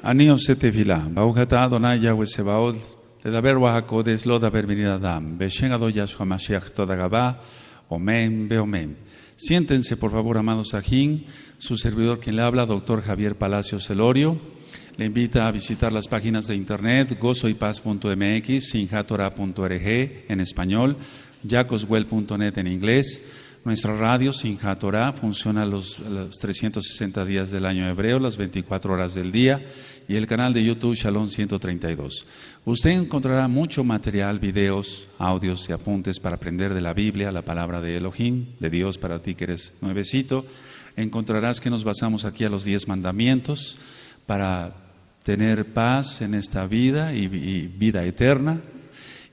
Anio se tefila, Baujata Adonai Yahweh Sebaot, Ledaber Wahakodes, Lodaber Miradam, Beshengado Yahshua Mashiach Todagabá, Omen, Beomen. Siéntense, por favor, amados ajín. Su servidor, quien le habla, doctor Javier Palacios Elorio, le invita a visitar las páginas de internet gozoypaz.mx, sinjatorah.org en español, jacoswell.net en inglés. Nuestra radio Sinjat Torah funciona los 360 días del año hebreo, las 24 horas del día, y el canal de YouTube Shalom 132. Usted encontrará mucho material, videos, audios y apuntes para aprender de la Biblia, la palabra de Elohim, de Dios para ti que eres nuevecito. Encontrarás que nos basamos aquí a los 10 mandamientos para tener paz en esta vida y vida eterna.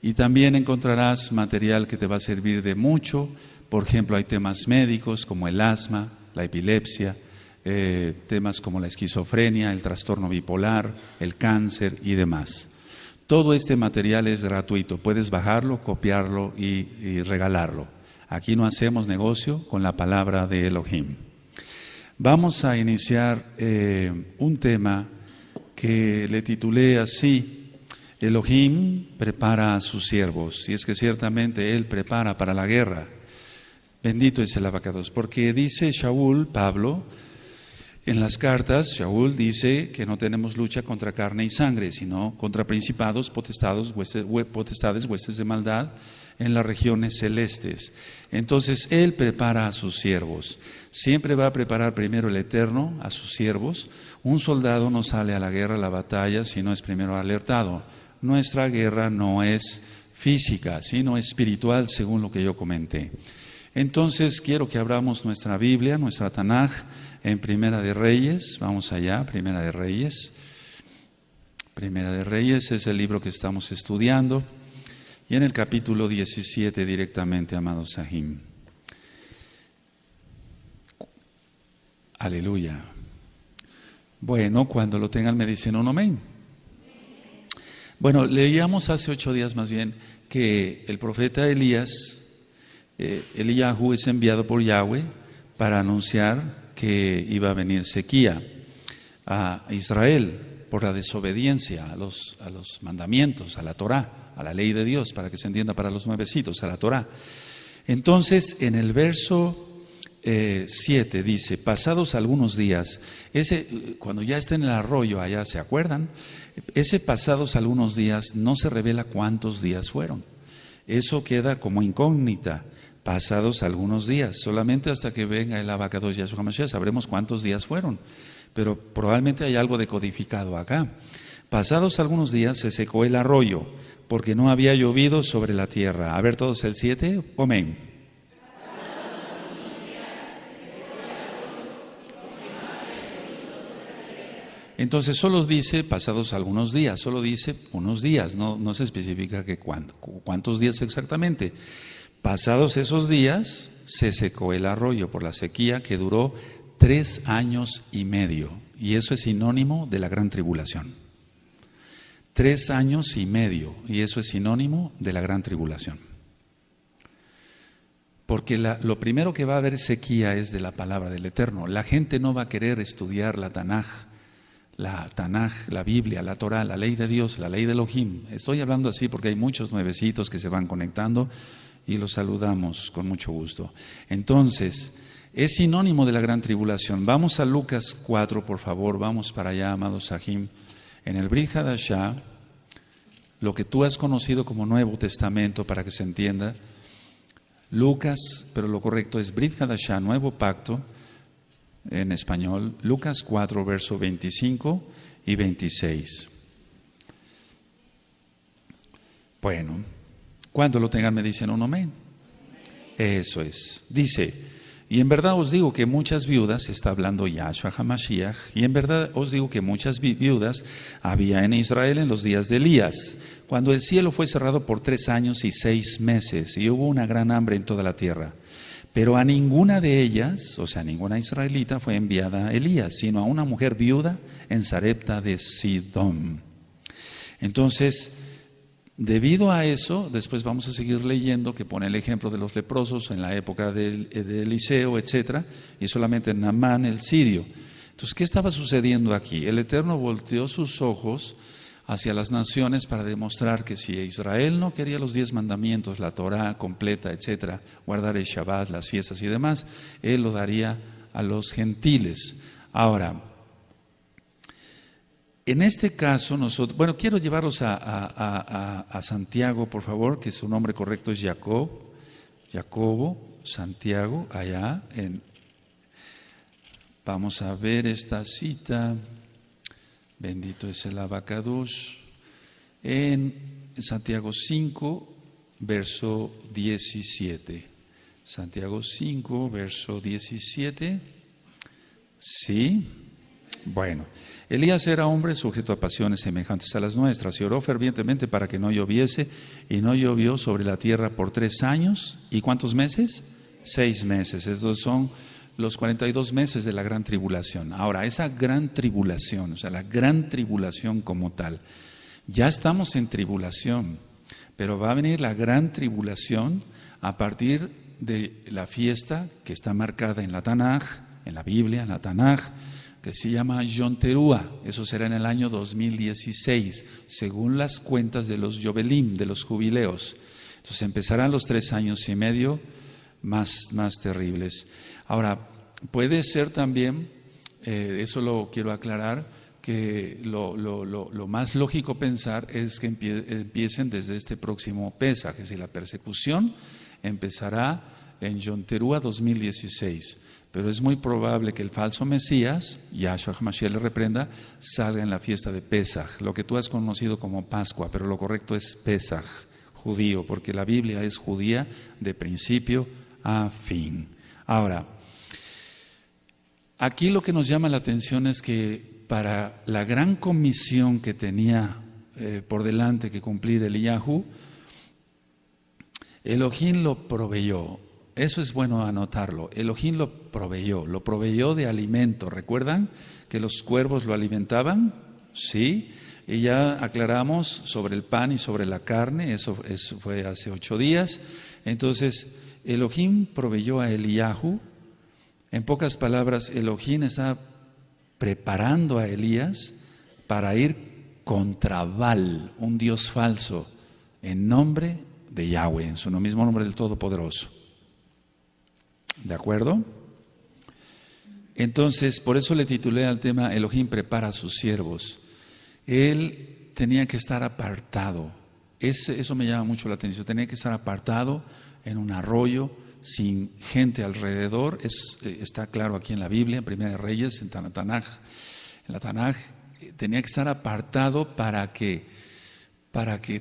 Y también encontrarás material que te va a servir de mucho. Por ejemplo, hay temas médicos como el asma, la epilepsia, temas como la esquizofrenia, el trastorno bipolar, el cáncer y demás. Todo este material es gratuito, puedes bajarlo, copiarlo y regalarlo. Aquí no hacemos negocio con la palabra de Elohim. Vamos a iniciar un tema que le titulé así: Elohim prepara a sus siervos. Y es que ciertamente Él prepara para la guerra. Bendito es el abacados, porque dice Shaul, Pablo, en las cartas, Shaul dice que no tenemos lucha contra carne y sangre, sino contra principados, potestades, huestes de maldad en las regiones celestes. Entonces, Él prepara a sus siervos. Siempre va a preparar primero el Eterno a sus siervos. Un soldado no sale a la guerra, a la batalla, si no es primero alertado. Nuestra guerra no es física, sino espiritual, según lo que yo comenté. Entonces, quiero que abramos nuestra Biblia, nuestra Tanaj, en Primera de Reyes. Vamos allá, Primera de Reyes. Primera de Reyes es el libro que estamos estudiando. Y en el capítulo 17 directamente, amados Sahim. Aleluya. Bueno, cuando lo tengan me dicen un amén. Bueno, leíamos hace 8 días más bien que el profeta Elías, Eliyahu, es enviado por Yahweh para anunciar que iba a venir sequía a Israel por la desobediencia a los mandamientos, a la Torah, a la ley de Dios, para que se entienda para los nuevecitos, a la Torah. Entonces, en el verso 7 dice: pasados algunos días, cuando ya está en el arroyo allá, ¿se acuerdan? Ese pasados algunos días no se revela cuántos días fueron. Eso queda como incógnita. Pasados algunos días, solamente hasta que venga el abacados Yahshua Mashiach sabremos cuántos días fueron, pero probablemente hay algo decodificado acá. Pasados algunos días se secó el arroyo, porque no había llovido sobre la tierra. A ver todos el 7, amén. Entonces solo dice pasados algunos días, solo dice unos días, no se especifica que cuántos días exactamente. Pasados esos días se secó el arroyo por la sequía que duró 3 años y medio, y eso es sinónimo de la gran tribulación. 3 años y medio, y eso es sinónimo de la gran tribulación. Porque lo primero que va a haber sequía es de la palabra del Eterno. La gente no va a querer estudiar la Tanaj, la Biblia, la Torah, la ley de Dios, la ley de Elohim. Estoy hablando así porque hay muchos nuevecitos que se van conectando y los saludamos con mucho gusto. Entonces, es sinónimo de la gran tribulación. Vamos a Lucas 4, por favor, vamos para allá, amados Sahim. En el Brit Hadashah, lo que tú has conocido como Nuevo Testamento, para que se entienda, Lucas, pero lo correcto es Brit Hadashah, Nuevo Pacto, en español, Lucas 4, verso 25 y 26. Bueno, cuando lo tengan me dicen un amén. Eso es. Dice: y en verdad os digo que muchas viudas, está hablando Yahshua HaMashiach, y en verdad os digo que muchas viudas había en Israel en los días de Elías, cuando el cielo fue cerrado por 3 años y 6 meses, y hubo una gran hambre en toda la tierra. Pero a ninguna de ellas, o sea, ninguna israelita, fue enviada Elías, sino a una mujer viuda en Sarepta de Sidón. Entonces, debido a eso, después vamos a seguir leyendo que pone el ejemplo de los leprosos en la época de Eliseo, etc., y solamente Naamán el sirio. Entonces, ¿qué estaba sucediendo aquí? El Eterno volteó sus ojos hacia las naciones para demostrar que si Israel no quería los 10 mandamientos, la Torá completa, etcétera, guardar el Shabbat, las fiestas y demás, Él lo daría a los gentiles. Ahora, en este caso nosotros, bueno, quiero llevarlos a Santiago, por favor, que su nombre correcto es Jacobo, Santiago, allá vamos a ver esta cita. Bendito es el Abacados. En Santiago 5, verso 17. Santiago 5, verso 17. Sí. Bueno, Elías era hombre sujeto a pasiones semejantes a las nuestras y oró fervientemente para que no lloviese, y no llovió sobre la tierra por 3 años. ¿Y cuántos meses? 6 meses. Estos son los 42 meses de la gran tribulación. Ahora, esa gran tribulación, o sea, la gran tribulación como tal, ya estamos en tribulación, pero va a venir la gran tribulación a partir de la fiesta que está marcada en la Tanaj, en la Biblia, en la Tanaj, que se llama Yom Teruah. Eso será en el año 2016, según las cuentas de los Yobelim, de los jubileos. Entonces empezarán los 3 años y medio más terribles. Ahora, puede ser también, eso lo quiero aclarar, que lo más lógico pensar es que empiecen desde este próximo Pesaj, es decir, la persecución empezará en Yom Teruah 2016, pero es muy probable que el falso Mesías, Yahshua HaMashiach le reprenda, salga en la fiesta de Pesaj, lo que tú has conocido como Pascua, pero lo correcto es Pesaj, judío, porque la Biblia es judía de principio a fin. Ahora, aquí lo que nos llama la atención es que para la gran comisión que tenía por delante que cumplir Eliyahu, Elohim lo proveyó. Eso es bueno anotarlo. Elohim lo proveyó de alimento. ¿Recuerdan que los cuervos lo alimentaban? Sí. Y ya aclaramos sobre el pan y sobre la carne, eso fue hace 8 días. Entonces, Elohim proveyó a Eliyahu. En pocas palabras, Elohim está preparando a Elías para ir contra Baal, un dios falso, en nombre de Yahweh, en su mismo nombre del Todopoderoso. ¿De acuerdo? Entonces, por eso le titulé al tema Elohim prepara a sus siervos. Él tenía que estar apartado. Eso me llama mucho la atención. Tenía que estar apartado en un arroyo, sin gente alrededor. Está claro aquí en la Biblia, en Primera de Reyes, en la Tanaj. En la Tanaj tenía que estar apartado para que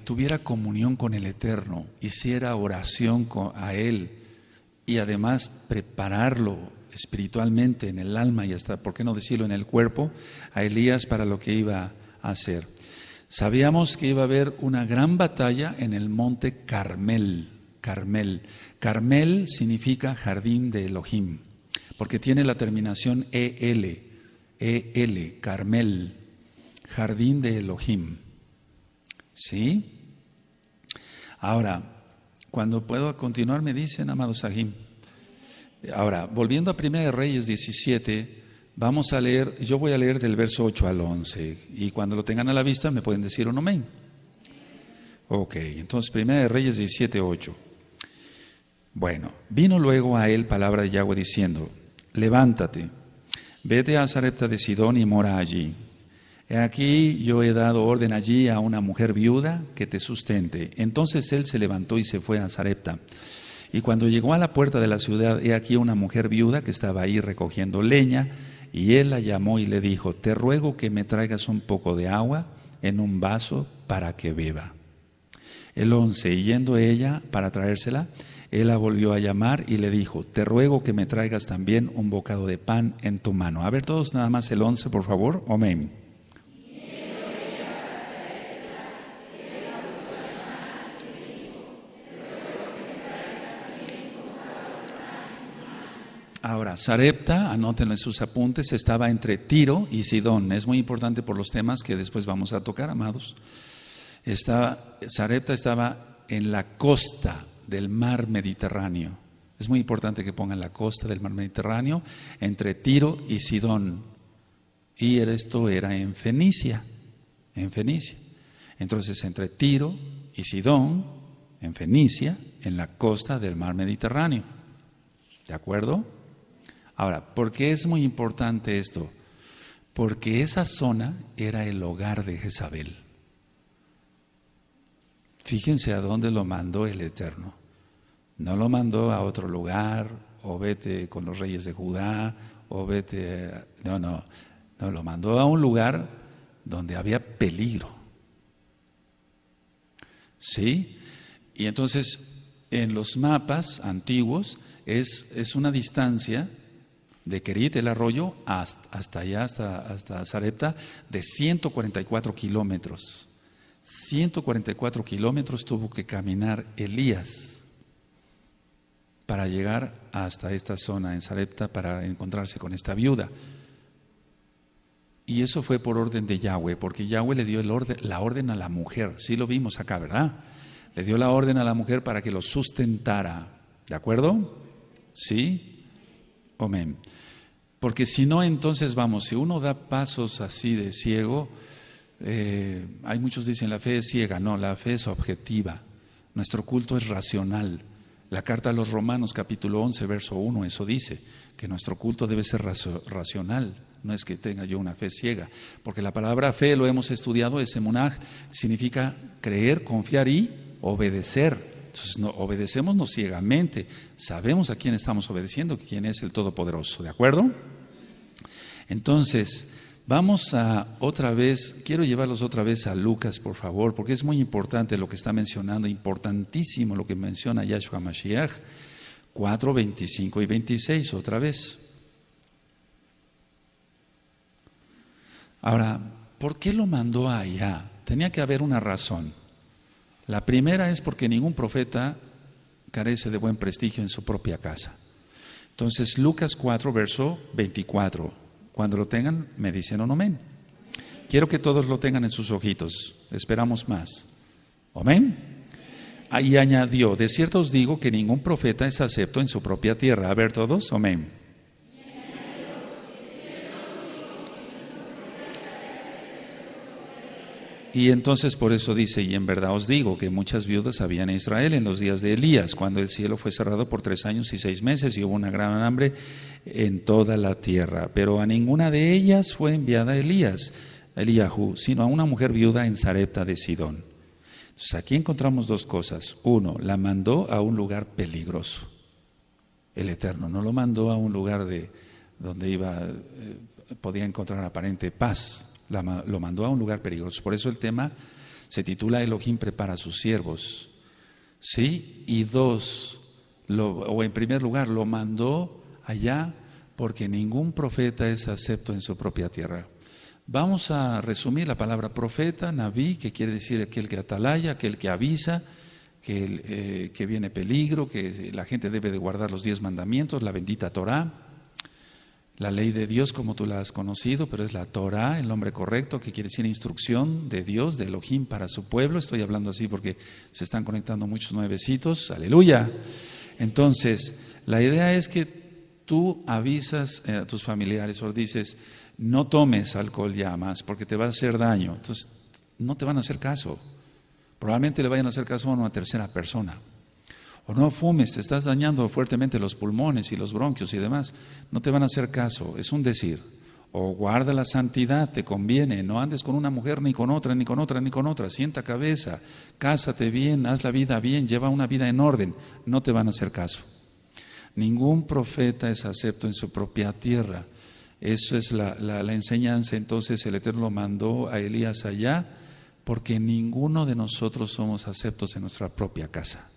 tuviera comunión con el Eterno, hiciera oración a Él y además prepararlo espiritualmente en el alma y hasta, ¿por qué no decirlo, en el cuerpo, a Elías para lo que iba a hacer. Sabíamos que iba a haber una gran batalla en el monte Carmel. Carmel significa jardín de Elohim, porque tiene la terminación EL, Carmel, jardín de Elohim. ¿Sí? Ahora, cuando puedo continuar me dicen, amados Sahim. Ahora, volviendo a 1 Reyes 17, vamos a leer, yo voy a leer del verso 8 al 11, y cuando lo tengan a la vista me pueden decir un amén. Ok, entonces 1 Reyes 17, 8. Bueno, vino luego a él palabra de Yahweh diciendo: levántate, vete a Sarepta de Sidón y mora allí. He aquí yo he dado orden allí a una mujer viuda que te sustente. Entonces él se levantó y se fue a Sarepta. Y cuando llegó a la puerta de la ciudad, he aquí una mujer viuda que estaba ahí recogiendo leña, y él la llamó y le dijo: te ruego que me traigas un poco de agua en un vaso para que beba. El 11, y yendo ella para traérsela, él la volvió a llamar y le dijo: te ruego que me traigas también un bocado de pan en tu mano. A ver todos nada más el 11, por favor. Amén. Ahora, Sarepta, anótenlo en sus apuntes, estaba entre Tiro y Sidón. Es muy importante por los temas que después vamos a tocar, amados. Sarepta estaba en la costa del mar Mediterráneo. Es muy importante que pongan la costa del mar Mediterráneo entre Tiro y Sidón. Y esto era en Fenicia. Entonces, entre Tiro y Sidón, en Fenicia, en la costa del mar Mediterráneo. ¿De acuerdo? Ahora, ¿por qué es muy importante esto? Porque esa zona era el hogar de Jezabel. Fíjense a dónde lo mandó el Eterno. No lo mandó a otro lugar, o vete con los reyes de Judá, o vete... No, lo mandó a un lugar donde había peligro. ¿Sí? Y entonces, en los mapas antiguos, es una distancia de Kerit, el arroyo, hasta allá, hasta Sarepta, de 144 kilómetros. 144 kilómetros tuvo que caminar Elías para llegar hasta esta zona en Sarepta para encontrarse con esta viuda. Y eso fue por orden de Yahweh, porque Yahweh le dio la orden a la mujer. Sí lo vimos acá, ¿verdad? Le dio la orden a la mujer para que lo sustentara. ¿De acuerdo? ¿Sí? Amén. Porque si no, entonces si uno da pasos así de ciego, hay muchos dicen la fe es ciega. No, la fe es objetiva. Nuestro culto es racional. La carta a los Romanos capítulo 11 verso 1 eso dice, que nuestro culto debe ser racional. No es que tenga yo una fe ciega, porque la palabra fe, lo hemos estudiado, es emunaj, significa creer, confiar y obedecer. Entonces obedecemos no ciegamente, sabemos a quién estamos obedeciendo, quién es el Todopoderoso, ¿de acuerdo? Entonces, vamos quiero llevarlos otra vez a Lucas, por favor, porque es muy importante lo que está mencionando, importantísimo lo que menciona Yahshua Mashiach, 4, 25 y 26, otra vez. Ahora, ¿por qué lo mandó allá? Tenía que haber una razón. La primera es porque ningún profeta carece de buen prestigio en su propia casa. Entonces, Lucas 4, verso 24. Cuando lo tengan, me dicen amén. Quiero que todos lo tengan en sus ojitos. Esperamos más. Amén. Y añadió, de cierto os digo que ningún profeta es acepto en su propia tierra. A ver todos, amén. Y entonces por eso dice, y en verdad os digo que muchas viudas había en Israel en los días de Elías, cuando el cielo fue cerrado por 3 años y 6 meses y hubo una gran hambre en toda la tierra. Pero a ninguna de ellas fue enviada Eliahu, sino a una mujer viuda en Sarepta de Sidón. Entonces aquí encontramos 2 cosas. 1, la mandó a un lugar peligroso. El Eterno no lo mandó a un lugar donde podía encontrar aparente paz. Lo mandó a un lugar peligroso. Por eso el tema se titula Elohim prepara a sus siervos. ¿Sí? Y 2, en primer lugar, lo mandó allá porque ningún profeta es acepto en su propia tierra. Vamos a resumir la palabra profeta, Naví, que quiere decir aquel que atalaya, aquel que avisa, que viene peligro, que la gente debe de guardar los 10 mandamientos, la bendita Torá. La ley de Dios como tú la has conocido, pero es la Torah, el nombre correcto, que quiere decir instrucción de Dios, de Elohim para su pueblo. Estoy hablando así porque se están conectando muchos nuevecitos. ¡Aleluya! Entonces, la idea es que tú avisas a tus familiares o dices, no tomes alcohol ya más porque te va a hacer daño. Entonces, no te van a hacer caso. Probablemente le vayan a hacer caso a una tercera persona. O no fumes, te estás dañando fuertemente los pulmones y los bronquios y demás. No te van a hacer caso, es un decir. O guarda la santidad, te conviene. No andes con una mujer ni con otra, ni con otra, ni con otra. Sienta cabeza, cásate bien, haz la vida bien, lleva una vida en orden. No te van a hacer caso. Ningún profeta es acepto en su propia tierra. Eso es la enseñanza. Entonces el Eterno lo mandó a Elías allá porque ninguno de nosotros somos aceptos en nuestra propia casa.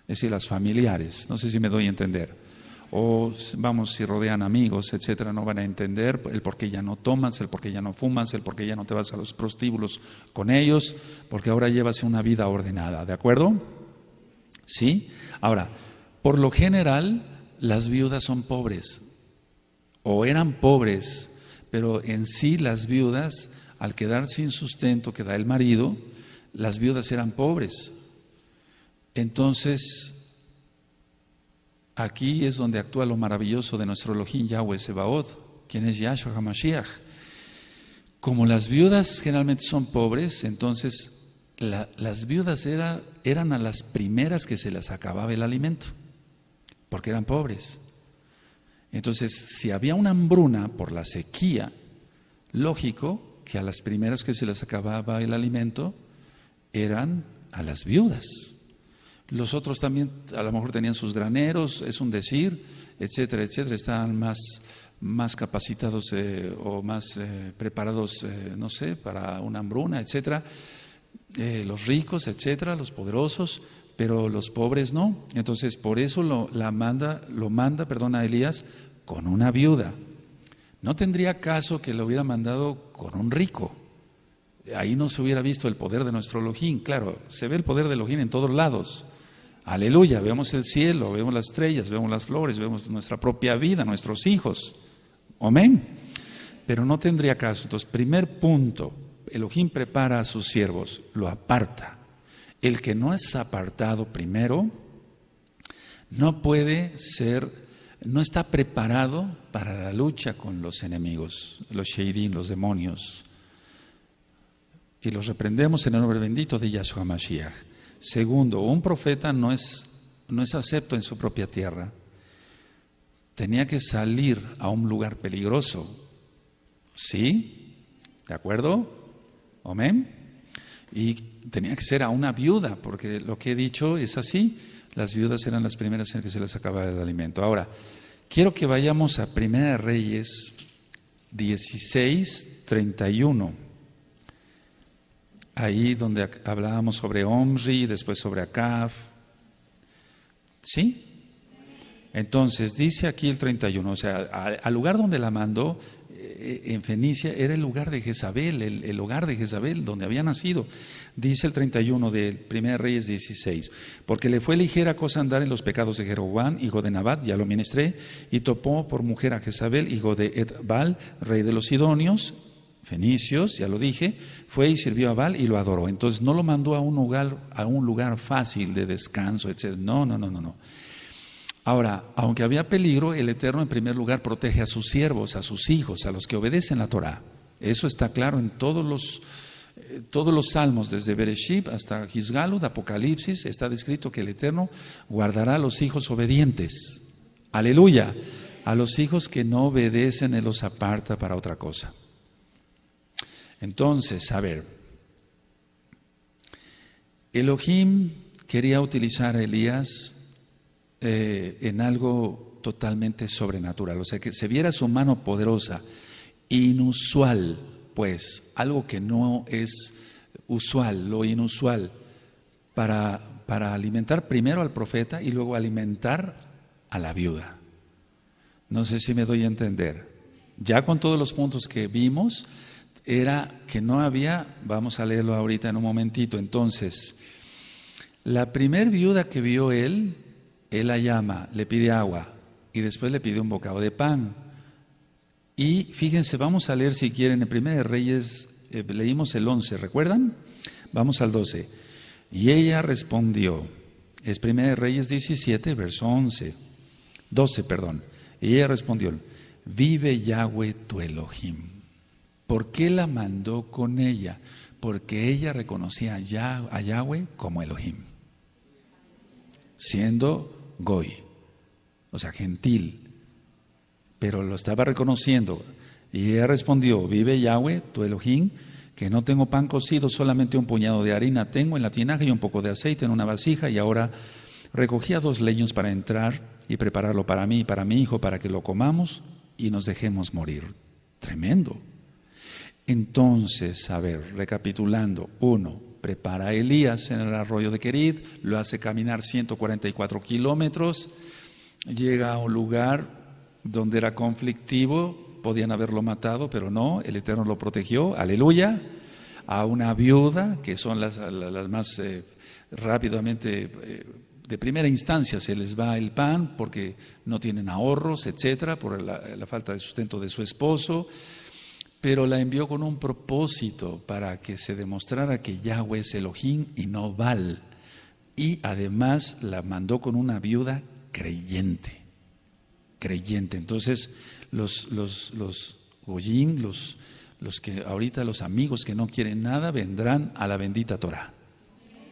Es decir, las familiares, no sé si me doy a entender. O si rodean amigos, etcétera, no van a entender el por qué ya no tomas, el por qué ya no fumas, el por qué ya no te vas a los prostíbulos con ellos, porque ahora llevas una vida ordenada, ¿de acuerdo? ¿Sí? Ahora, por lo general, las viudas son pobres, o eran pobres, pero en sí las viudas, al quedar sin sustento que da el marido, las viudas eran pobres. Entonces, aquí es donde actúa lo maravilloso de nuestro Elohim Yahweh Sebaot, quien es Yahshua HaMashiach. Como las viudas generalmente son pobres, entonces las viudas eran a las primeras que se les acababa el alimento, porque eran pobres. Entonces, si había una hambruna por la sequía, lógico que a las primeras que se les acababa el alimento eran a las viudas. Los otros también a lo mejor tenían sus graneros, es un decir, etcétera, etcétera, estaban más capacitados o más preparados, no sé, para una hambruna, etcétera. Los ricos, etcétera, los poderosos, pero los pobres no. Entonces, por eso lo manda a Elías con una viuda. No tendría caso que lo hubiera mandado con un rico. Ahí no se hubiera visto el poder de nuestro Elohim. Claro, se ve el poder de Elohim en todos lados. Aleluya, vemos el cielo, vemos las estrellas, vemos las flores, vemos nuestra propia vida, nuestros hijos. Amén. Pero no tendría caso. Entonces, primer punto, Elohim prepara a sus siervos, lo aparta. El que no es apartado primero no puede ser, no está preparado para la lucha con los enemigos, los sheidim, los demonios. Y los reprendemos en el nombre bendito de Yahshua Mashiach. Segundo, un profeta no es acepto en su propia tierra. Tenía que salir a un lugar peligroso. ¿Sí? ¿De acuerdo? Amén. Y tenía que ser a una viuda, porque lo que he dicho es así. Las viudas eran las primeras en que se les acababa el alimento. Ahora, quiero que vayamos a Primera Reyes 16:31. Ahí donde hablábamos sobre Omri y después sobre Acab. ¿Sí? Entonces, dice aquí el 31, o sea, al lugar donde la mandó en Fenicia era el lugar de Jezabel, el hogar de Jezabel, donde había nacido. Dice el 31 de 1 Reyes 16, porque le fue ligera cosa andar en los pecados de Jeroboam, hijo de Nabat, ya lo ministré, y topó por mujer a Jezabel, hijo de Etbal, rey de los Sidonios, fenicios, ya lo dije, fue y sirvió a Baal y lo adoró. Entonces no lo mandó a un lugar fácil de descanso, etc. No. Ahora, aunque había peligro, el Eterno en primer lugar protege a sus siervos, a sus hijos, a los que obedecen la Torah. Eso está claro en todos los salmos, desde Bereshit hasta Gisgalud, Apocalipsis, está descrito que el Eterno guardará a los hijos obedientes. Aleluya. A los hijos que no obedecen, Él los aparta para otra cosa. Entonces, a ver, Elohim quería utilizar a Elías en algo totalmente sobrenatural, o sea, que se viera su mano poderosa, inusual, pues, algo que no es usual, lo inusual, para alimentar primero al profeta y luego alimentar a la viuda. No sé si me doy a entender. Ya con todos los puntos que vimos, era que no había, vamos a leerlo ahorita en un momentito. Entonces, la primer viuda que vio él la llama, le pide agua y después le pide un bocado de pan. Y fíjense, vamos a leer si quieren en 1 Reyes, leímos el 11, ¿recuerdan? Vamos al 12. Y ella respondió, es 1 Reyes 17, verso 12. Y ella respondió, vive Yahweh tu Elohim. ¿Por qué la mandó con ella? Porque ella reconocía a Yahweh como Elohim, siendo Goy, o sea, gentil, pero lo estaba reconociendo. Y ella respondió, vive Yahweh, tu Elohim, que no tengo pan cocido, solamente un puñado de harina tengo en la tinaja y un poco de aceite en una vasija, y ahora recogía 2 leños para entrar y prepararlo para mí y para mi hijo, para que lo comamos y nos dejemos morir. Tremendo. Entonces, a ver, recapitulando, 1, prepara a Elías en el arroyo de Kerit, lo hace caminar 144 kilómetros, llega a un lugar donde era conflictivo, podían haberlo matado, pero no, el Eterno lo protegió, aleluya, a una viuda, que son las más rápidamente, de primera instancia se les va el pan porque no tienen ahorros, etcétera, por la falta de sustento de su esposo. Pero la envió con un propósito para que se demostrara que Yahweh es Elohim y no Baal. Y además la mandó con una viuda creyente. Entonces los goyim, los Ahorita los amigos que no quieren nada vendrán a la bendita Torah.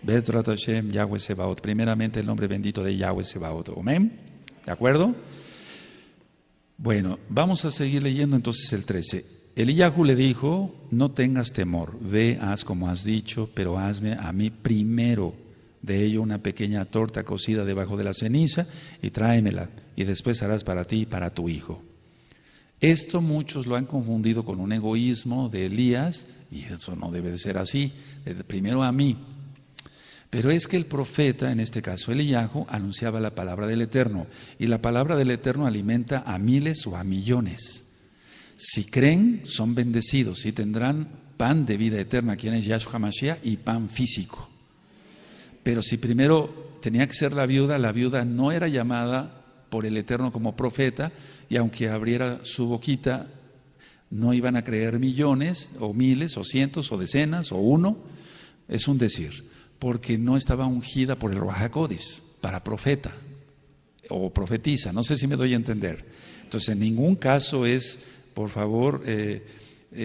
Bezrat Hashem, Yahweh Sebaot. Primeramente el nombre bendito de Yahweh Sebaot. Amén. ¿De acuerdo? Bueno, vamos a seguir leyendo entonces el 13. Eliyahu le dijo: no tengas temor, ve, haz como has dicho, pero hazme a mí primero de ello una pequeña torta cocida debajo de la ceniza y tráemela, y después harás para ti y para tu hijo. Esto muchos lo han confundido con un egoísmo de Elías, y eso no debe de ser así. Primero a mí. Pero es que el profeta, en este caso Eliyahu, anunciaba la palabra del Eterno, y la palabra del Eterno alimenta a miles o a millones. Si creen, son bendecidos y tendrán pan de vida eterna, quien es Yahshua HaMashiach, y pan físico. Pero si primero tenía que ser la viuda no era llamada por el Eterno como profeta, y aunque abriera su boquita, no iban a creer millones, o miles, o cientos, o decenas, o uno. Es un decir, porque no estaba ungida por el Ruach HaKodesh para profeta o profetiza. No sé si me doy a entender. Entonces, en ningún caso es, por favor,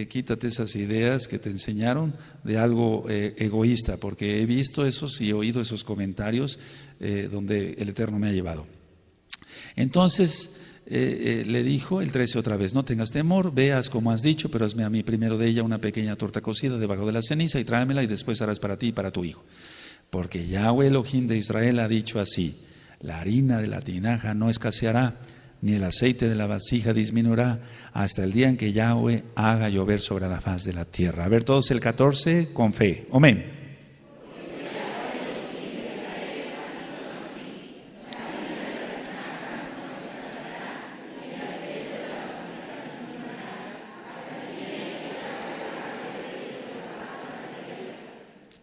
quítate esas ideas que te enseñaron de algo egoísta, porque he visto esos y he oído esos comentarios donde el Eterno me ha llevado. Entonces, le dijo el 13 otra vez: no tengas temor, veas como has dicho, pero hazme a mí primero de ella una pequeña torta cocida debajo de la ceniza y tráemela, y después harás para ti y para tu hijo. Porque Yahweh Elohim de Israel ha dicho así: la harina de la tinaja no escaseará, ni el aceite de la vasija disminuirá, hasta el día en que Yahweh haga llover sobre la faz de la tierra. A ver todos el 14 con fe. Amén.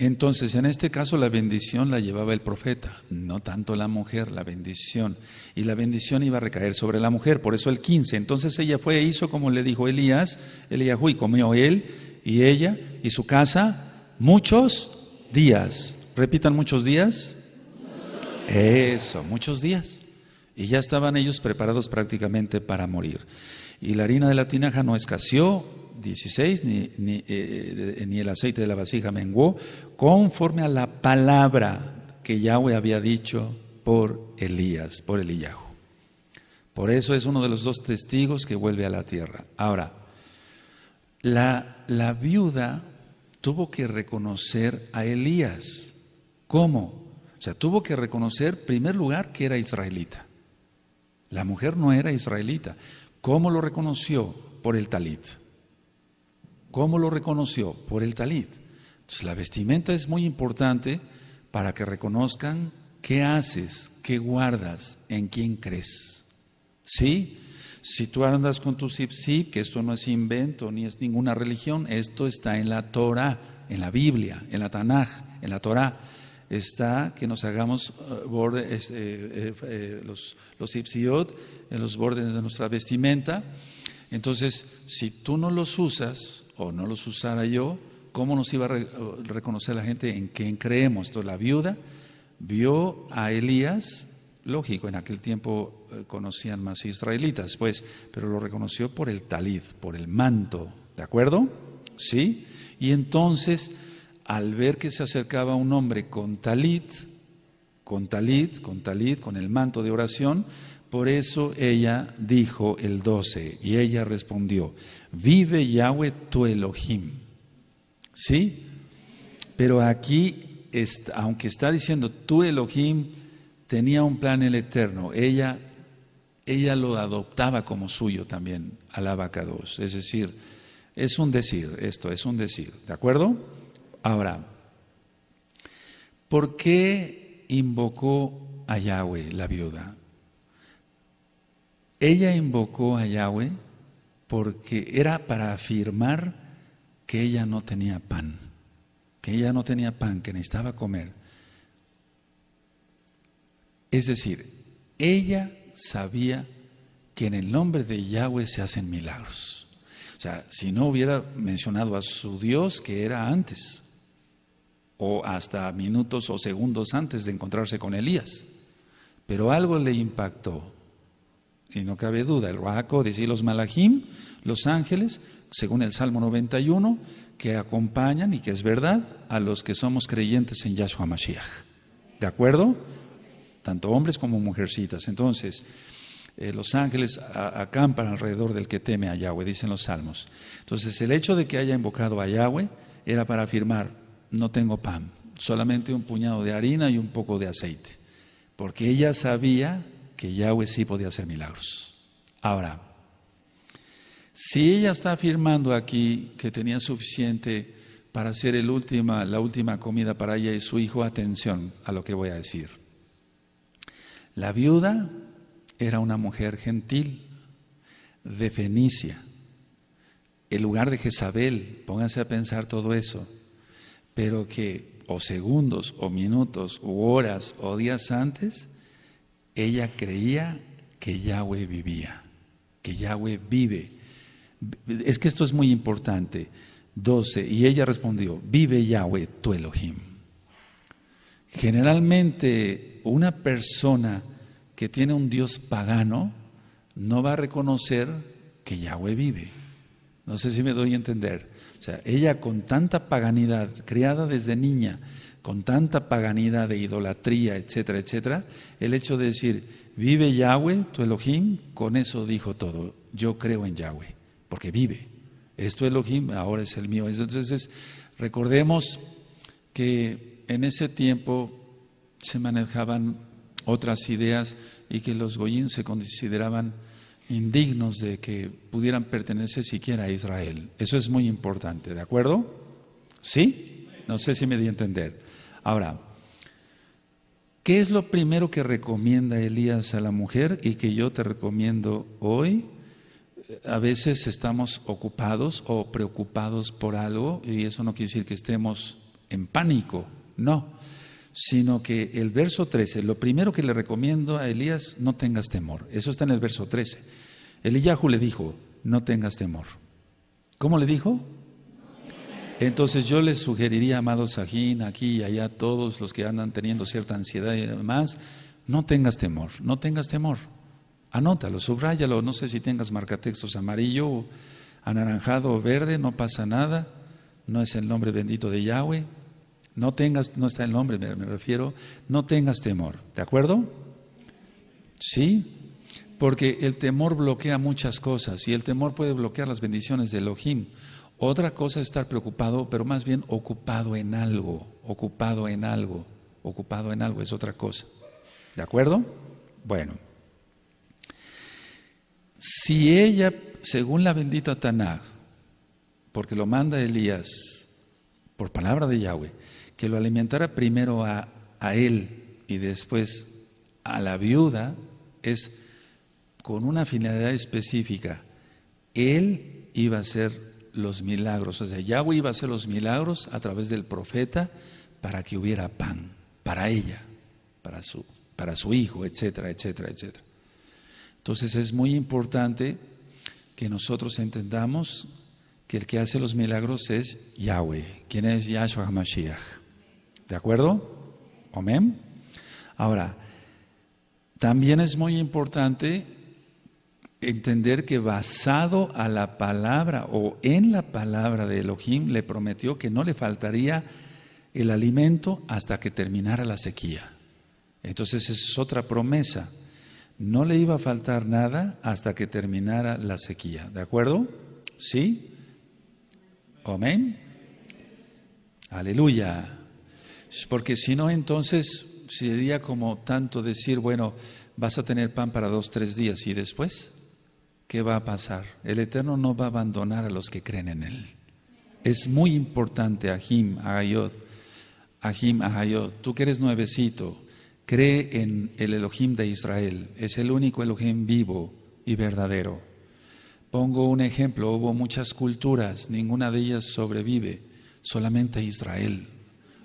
Entonces, en este caso la bendición la llevaba el profeta, no tanto la mujer, la bendición. Y la bendición iba a recaer sobre la mujer, por eso el 15. Entonces ella fue e hizo como le dijo Eliyahu, y comió él y ella y su casa muchos días. Repitan, muchos días. Eso, muchos días. Y ya estaban ellos preparados prácticamente para morir. Y la harina de la tinaja no escaseó, 16, ni el aceite de la vasija menguó, conforme a la palabra que Yahweh había dicho por Elías, por Eliyahu. Por eso es uno de los dos testigos que vuelve a la tierra. Ahora, la viuda tuvo que reconocer a Elías. ¿Cómo? O sea, tuvo que reconocer, en primer lugar, que era israelita. La mujer no era israelita. ¿Cómo lo reconoció? Por el talit. ¿Cómo lo reconoció? Por el talit. Entonces, la vestimenta es muy importante para que reconozcan qué haces, qué guardas, en quién crees. ¿Sí? Si tú andas con tu zip, que esto no es invento ni es ninguna religión, esto está en la Torah, en la Biblia, en la Tanaj, en la Torah. Está que nos hagamos bordes, los zipsiot en los bordes de nuestra vestimenta. Entonces, si tú no los usas o no los usara yo, ¿cómo nos iba a reconocer la gente en quién creemos? Entonces, la viuda vio a Elías, lógico, en aquel tiempo conocían más israelitas, pues, pero lo reconoció por el talit, por el manto, ¿de acuerdo? ¿Sí? Y entonces, al ver que se acercaba un hombre con talit, con el manto de oración, por eso ella dijo el 12, y ella respondió: vive Yahweh tu Elohim. ¿Sí? Pero aquí, aunque está diciendo tu Elohim, tenía un plan el Eterno. Ella lo adoptaba como suyo también, al abacados. Es decir, es un decir, esto es un decir. ¿De acuerdo? Ahora, ¿por qué invocó a Yahweh la viuda? Ella invocó a Yahweh porque era para afirmar que ella no tenía pan, que necesitaba comer. Es decir, ella sabía que en el nombre de Yahweh se hacen milagros. O sea, si no hubiera mencionado a su Dios, que era antes, o hasta minutos o segundos antes de encontrarse con Elías, pero algo le impactó. Y no cabe duda, el Ruach HaKodesh y los malajim, los ángeles, según el Salmo 91, que acompañan, y que es verdad, a los que somos creyentes en Yahshua Mashiach. ¿De acuerdo? Tanto hombres como mujercitas. Entonces, los ángeles acampan alrededor del que teme a Yahweh, dicen los salmos. Entonces, el hecho de que haya invocado a Yahweh era para afirmar: no tengo pan, solamente un puñado de harina y un poco de aceite. Porque ella sabía que Yahweh sí podía hacer milagros. Ahora, si ella está afirmando aquí que tenía suficiente para hacer la última comida para ella y su hijo, atención a lo que voy a decir. La viuda era una mujer gentil de Fenicia, el lugar de Jezabel, pónganse a pensar todo eso, pero que o segundos o minutos u horas o días antes, ella creía que Yahweh vivía, que Yahweh vive. Es que esto es muy importante. 12, y ella respondió: vive Yahweh tu Elohim. Generalmente una persona que tiene un Dios pagano no va a reconocer que Yahweh vive. No sé si me doy a entender. O sea, ella con tanta paganidad, criada desde niña, con tanta paganidad de idolatría, etcétera, etcétera, el hecho de decir: vive Yahweh tu Elohim, con eso dijo todo. Yo creo en Yahweh, porque vive. Es tu Elohim, ahora es el mío. Entonces, recordemos que en ese tiempo se manejaban otras ideas y que los goyim se consideraban indignos de que pudieran pertenecer siquiera a Israel. Eso es muy importante, ¿de acuerdo? ¿Sí? No sé si me di a entender. Ahora, ¿qué es lo primero que recomienda Elías a la mujer y que yo te recomiendo hoy? A veces estamos ocupados o preocupados por algo, y eso no quiere decir que estemos en pánico, no, sino que el verso 13, lo primero que le recomiendo a Elías: no tengas temor. Eso está en el verso 13. Eliyahu le dijo: no tengas temor. ¿Cómo le dijo? Entonces yo les sugeriría, amados Sajín, aquí y allá, todos los que andan teniendo cierta ansiedad y demás, no tengas temor, no tengas temor. Anótalo, subráyalo, no sé si tengas marcatextos amarillo, anaranjado o verde, no pasa nada, no es el nombre bendito de Yahweh, no está el nombre, me refiero, no tengas temor, ¿de acuerdo? Sí, porque el temor bloquea muchas cosas y el temor puede bloquear las bendiciones de Elohim. Otra cosa es estar preocupado, pero más bien ocupado en algo es otra cosa, ¿de acuerdo? Bueno. Si ella, según la bendita Tanaj, porque lo manda Elías por palabra de Yahweh, que lo alimentara primero a él y después a la viuda, es con una finalidad específica. Él iba a hacer los milagros, o sea, Yahweh iba a hacer los milagros a través del profeta para que hubiera pan, para ella, para su hijo, etcétera, etcétera, etcétera. Entonces es muy importante que nosotros entendamos que el que hace los milagros es Yahweh, quien es Yahshua HaMashiach. ¿De acuerdo? Amén. Ahora, también es muy importante entender que basado a la palabra o en la palabra de Elohim, le prometió que no le faltaría el alimento hasta que terminara la sequía. Entonces esa es otra promesa. No le iba a faltar nada hasta que terminara la sequía. ¿De acuerdo? ¿Sí? Amén. Aleluya. Porque si no, entonces sería como tanto decir, bueno, vas a tener pan para 2-3 días y después, ¿qué va a pasar? El Eterno no va a abandonar a los que creen en Él. Es muy importante, Ahim, Ahayot, tú que eres nuevecito, cree en el Elohim de Israel, es el único Elohim vivo y verdadero. Pongo un ejemplo, hubo muchas culturas, ninguna de ellas sobrevive, solamente Israel.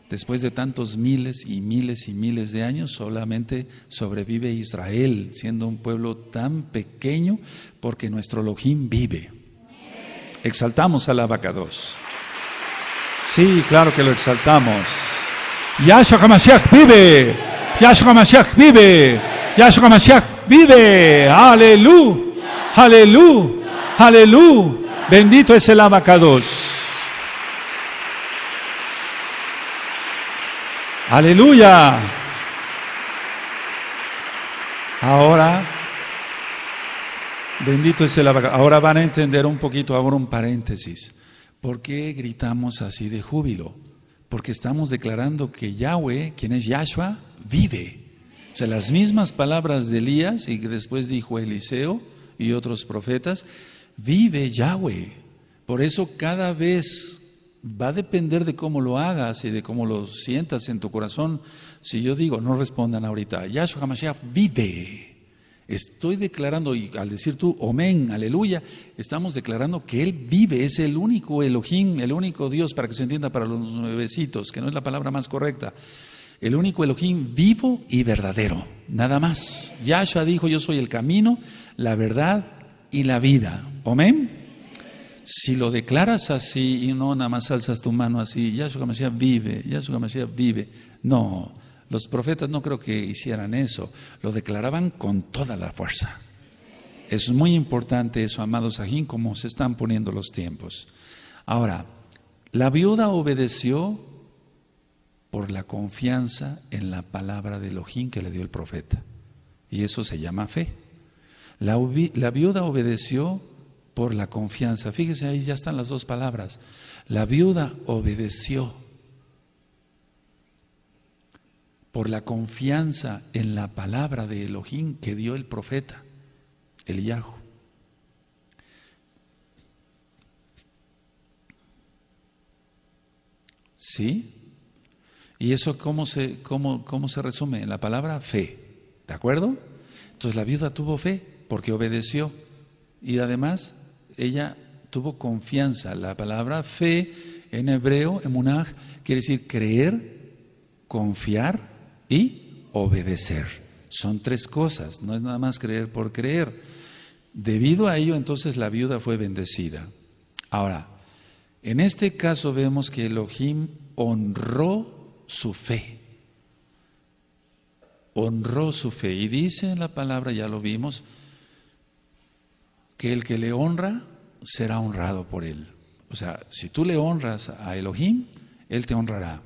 Después de tantos miles y miles y miles de años, solamente sobrevive Israel, siendo un pueblo tan pequeño, porque nuestro Elohim vive. Exaltamos al Abacados. Sí, claro que lo exaltamos. Yahshua HaMashiach vive. Yahshua HaMashiach vive. Yahshua HaMashiach vive. Aleluya. Aleluya. Aleluya. Bendito es el Abacados. Aleluya. Ahora, bendito es el Abacados. Ahora van a entender un poquito, ahora un paréntesis. ¿Por qué gritamos así de júbilo? Porque estamos declarando que Yahweh, quien es Yahshua, vive. O sea, las mismas palabras de Elías y que después dijo Eliseo y otros profetas, vive Yahweh. Por eso cada vez va a depender de cómo lo hagas y de cómo lo sientas en tu corazón. Si yo digo, no respondan ahorita, Yahshua HaMashiach vive. Estoy declarando, y al decir tú, amén, aleluya, estamos declarando que Él vive, es el único Elohim, el único Dios, para que se entienda para los nuevecitos, que no es la palabra más correcta. El único Elohim vivo y verdadero, nada más. Yahshua dijo, yo soy el camino, la verdad y la vida. Amén. Si lo declaras así y no nada más alzas tu mano así, Yahshua HaMashiach vive, Yahshua HaMashiach vive. No, los profetas no creo que hicieran eso, lo declaraban con toda la fuerza. Es muy importante eso, amados ajín, como se están poniendo los tiempos. Ahora, la viuda obedeció por la confianza en la palabra de Elohim que le dio el profeta. Y eso se llama fe. La viuda obedeció por la confianza. Fíjese, ahí ya están las dos palabras. La viuda obedeció por la confianza en la palabra de Elohim que dio el profeta, Eliyahu. ¿Sí? ¿Y eso cómo se resume? En la palabra fe. ¿De acuerdo? Entonces la viuda tuvo fe porque obedeció. Y además ella tuvo confianza. La palabra fe en hebreo, emunaj, quiere decir creer, confiar y obedecer. Son tres cosas, no es nada más creer por creer. Debido a ello, entonces la viuda fue bendecida. Ahora, en este caso vemos que Elohim honró su fe. Honró su fe. Y dice en la palabra, ya lo vimos, que el que le honra será honrado por él. O sea, si tú le honras a Elohim, Él te honrará.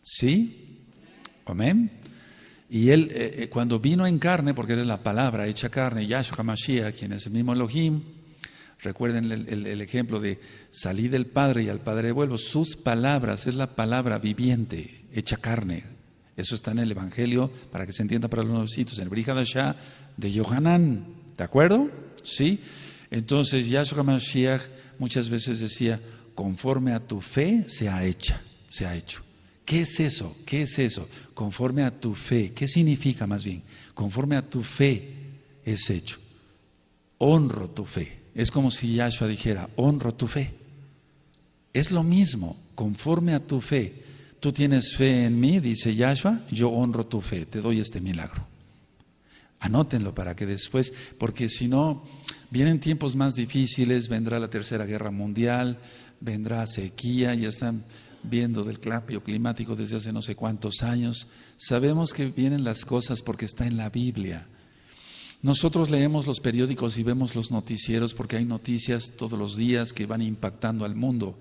¿Sí? Amén. Y Él, cuando vino en carne, porque Él es la palabra hecha carne, Yahshua HaMashiach, quien es el mismo Elohim, recuerden el ejemplo de salí del Padre y al Padre vuelvo. Sus palabras es la palabra viviente, hecha carne. Eso está en el Evangelio, para que se entienda para los nuevecitos, en el Brit Hadashah de Yohanan. ¿De acuerdo? ¿Sí? Entonces Yahshua HaMashiach muchas veces decía, conforme a tu fe se ha hecho. ¿Qué es eso? ¿Qué es eso? Conforme a tu fe. ¿Qué significa más bien? Conforme a tu fe es hecho. Honro tu fe. Es como si Yahshua dijera, honro tu fe. Es lo mismo, conforme a tu fe. Tú tienes fe en mí, dice Yahshua, yo honro tu fe, te doy este milagro. Anótenlo para que después, porque si no, vienen tiempos más difíciles, vendrá la Tercera Guerra Mundial, vendrá sequía, ya están viendo del cambio climático desde hace no sé cuántos años. Sabemos que vienen las cosas porque está en la Biblia. Nosotros leemos los periódicos y vemos los noticieros porque hay noticias todos los días que van impactando al mundo.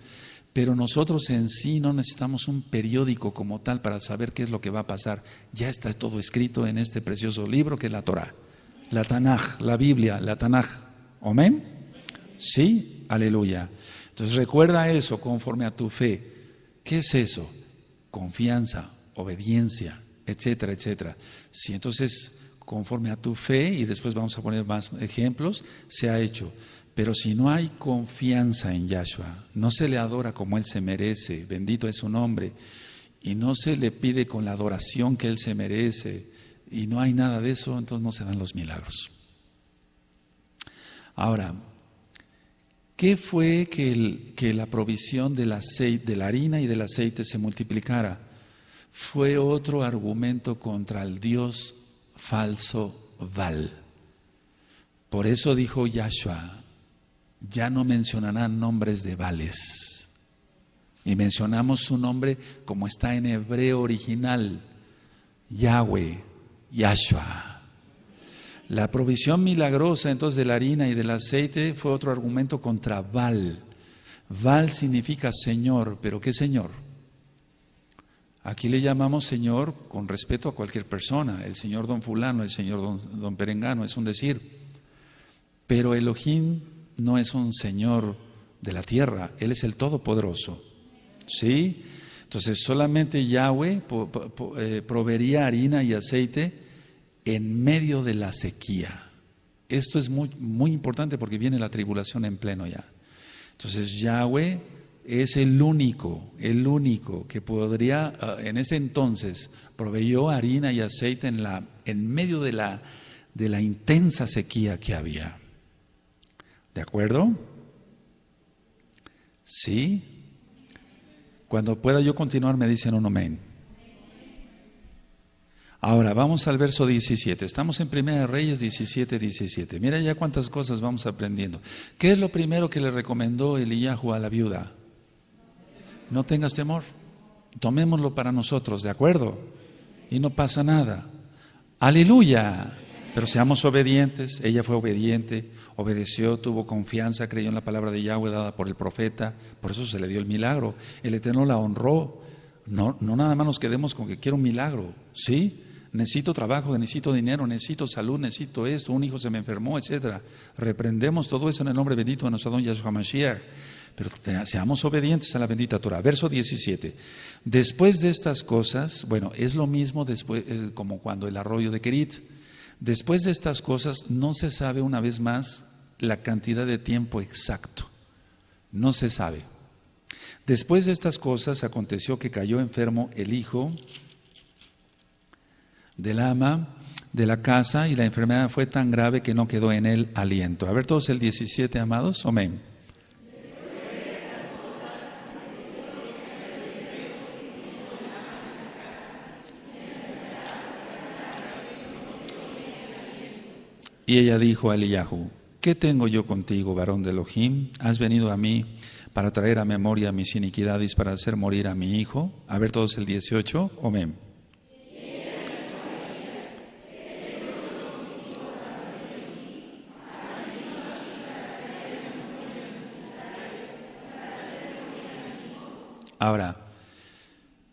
Pero nosotros en sí no necesitamos un periódico como tal para saber qué es lo que va a pasar. Ya está todo escrito en este precioso libro que es la Torah, la Tanaj, la Biblia, la Tanaj. ¿Amén? Sí, aleluya. Entonces recuerda eso conforme a tu fe. ¿Qué es eso? Confianza, obediencia, etcétera, etcétera. Sí, entonces conforme a tu fe, y después vamos a poner más ejemplos, se ha hecho. Pero si no hay confianza en Yahshua, no se le adora como Él se merece, bendito es su nombre, y no se le pide con la adoración que Él se merece, y no hay nada de eso, entonces no se dan los milagros. Ahora, ¿qué fue que la provisión del aceite, de la harina y del aceite se multiplicara? Fue otro argumento contra el Dios falso Baal. Por eso dijo Yahshua, ya no mencionarán nombres de Baales. Y mencionamos su nombre como está en hebreo original, Yahweh, Yahshua. La provisión milagrosa entonces de la harina y del aceite fue otro argumento contra Baal. Baal significa Señor, pero ¿qué Señor? Aquí le llamamos Señor con respeto a cualquier persona, el Señor don fulano, el Señor don perengano, es un decir. Pero Elohim no es un Señor de la tierra, Él es el Todopoderoso. ¿Sí? Entonces solamente Yahweh proveería harina y aceite en medio de la sequía. Esto es muy, muy importante porque viene la tribulación en pleno ya. Entonces Yahweh es el único que podría, en ese entonces, proveyó harina y aceite en medio de la intensa sequía que había. ¿De acuerdo? ¿Sí? Cuando pueda yo continuar me dicen un amén. Ahora vamos al verso 17. Estamos en Primera de Reyes 17. Mira ya cuántas cosas vamos aprendiendo. ¿Qué es lo primero que le recomendó Eliyahu a la viuda? No tengas temor. Tomémoslo para nosotros, ¿de acuerdo? Y no pasa nada. ¡Aleluya! Pero seamos obedientes. Ella fue obediente, obedeció, tuvo confianza, creyó en la palabra de Yahweh dada por el profeta. Por eso se le dio el milagro. El Eterno la honró. No nada más nos quedemos con que quiero un milagro, ¿sí? Necesito trabajo, necesito dinero, necesito salud, necesito esto, un hijo se me enfermó, etcétera. Reprendemos todo eso en el nombre bendito de nuestro don Yahshua Mashiach. Pero seamos obedientes a la bendita Torah. Verso 17. Después de estas cosas, bueno, es lo mismo después, como cuando el arroyo de Kerit. Después de estas cosas no se sabe una vez más la cantidad de tiempo exacto. No se sabe. Después de estas cosas aconteció que cayó enfermo el hijo del ama de la casa y la enfermedad fue tan grave que no quedó en él aliento. A ver todos el 17, amados. Amén. Y ella dijo a Eliyahu: ¿qué tengo yo contigo, varón de Elohim? ¿Has venido a mí para traer a memoria mis iniquidades, para hacer morir a mi hijo? A ver todos el 18. Amén. Ahora,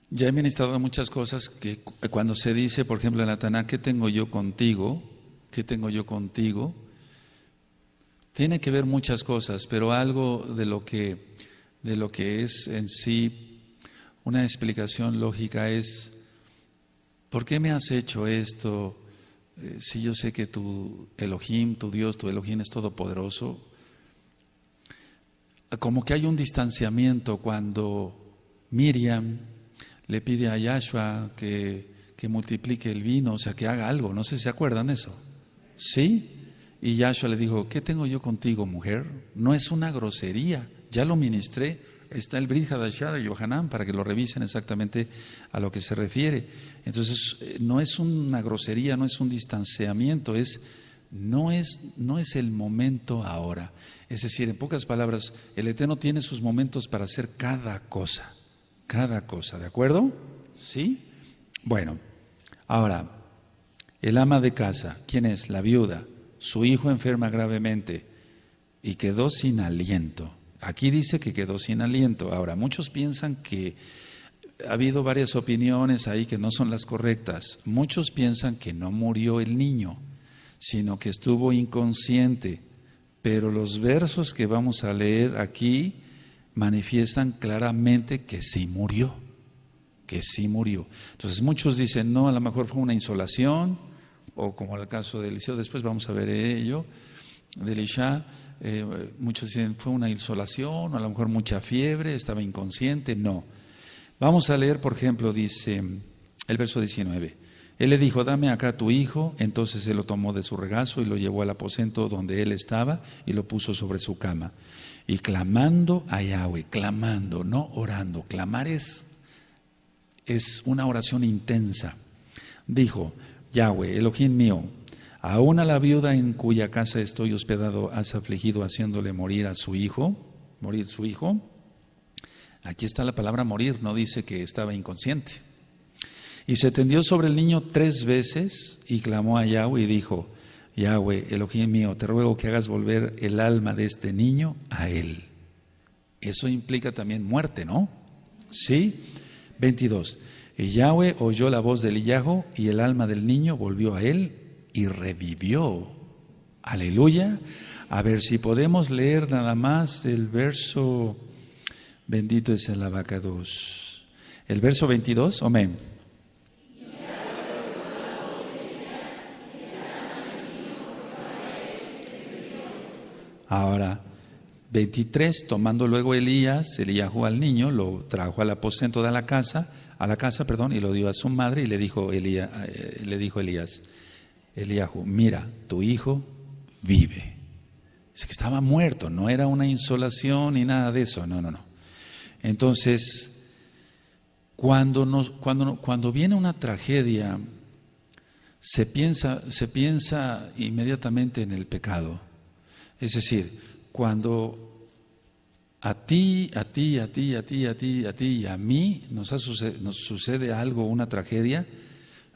ya he ministrado muchas cosas que cuando se dice, por ejemplo, en la Taná, ¿qué tengo yo contigo? ¿Qué tengo yo contigo? Tiene que ver muchas cosas, pero algo de lo que es en sí una explicación lógica es: ¿por qué me has hecho esto? Si yo sé que tu Elohim, tu Dios, tu Elohim es todopoderoso. Como que hay un distanciamiento cuando Miriam le pide a Yahshua que multiplique el vino, o sea, que haga algo. No sé si se acuerdan eso. ¿Sí? Y Yahshua le dijo: ¿qué tengo yo contigo, mujer? No es una grosería, ya lo ministré. Está el Brit Hadashah de Yohanan para que lo revisen exactamente a lo que se refiere. Entonces, no es una grosería, no es un distanciamiento, no es el momento ahora. Es decir, en pocas palabras, el Eterno tiene sus momentos para hacer cada cosa, ¿de acuerdo? ¿Sí? Bueno, ahora, el ama de casa, ¿quién es? La viuda. Su hijo enferma gravemente y quedó sin aliento. Aquí dice que quedó sin aliento. Ahora, muchos piensan que ha habido varias opiniones ahí que no son las correctas. Muchos piensan que no murió el niño, sino que estuvo inconsciente. Pero los versos que vamos a leer aquí manifiestan claramente que sí murió. Entonces muchos dicen: no, a lo mejor fue una insolación, o como el caso de Eliseo, después vamos a ver ello, de Elisha. Muchos dicen fue una insolación, o a lo mejor mucha fiebre, estaba inconsciente. No. Vamos a leer, por ejemplo, dice el verso 19. Él le dijo: dame acá tu hijo. Entonces él lo tomó de su regazo y lo llevó al aposento donde él estaba y lo puso sobre su cama. Y clamando a Yahweh, clamando, no orando, clamar es una oración intensa. Dijo: Yahweh, Elohim mío, aún a la viuda en cuya casa estoy hospedado has afligido haciéndole morir su hijo. Aquí está la palabra morir, no dice que estaba inconsciente. Y se tendió sobre el niño 3 veces y clamó a Yahweh y dijo: Yahweh, Elohim mío, te ruego que hagas volver el alma de este niño a él. Eso implica también muerte, ¿no? ¿Sí? 22. Y Yahweh oyó la voz de Eliyahu y el alma del niño volvió a él y revivió. Aleluya. A ver si podemos leer nada más el verso, bendito es el abacados. El verso 22, amén. Ahora, 23, tomando luego Eliyahu al niño, lo trajo al aposento de la casa, y lo dio a su madre y le dijo Elías, Eliyahu, mira, tu hijo vive. Es que estaba muerto, no era una insolación ni nada de eso, no. Entonces, cuando viene una tragedia, se piensa inmediatamente en el pecado. Es decir, cuando a ti y a mí nos sucede algo, una tragedia,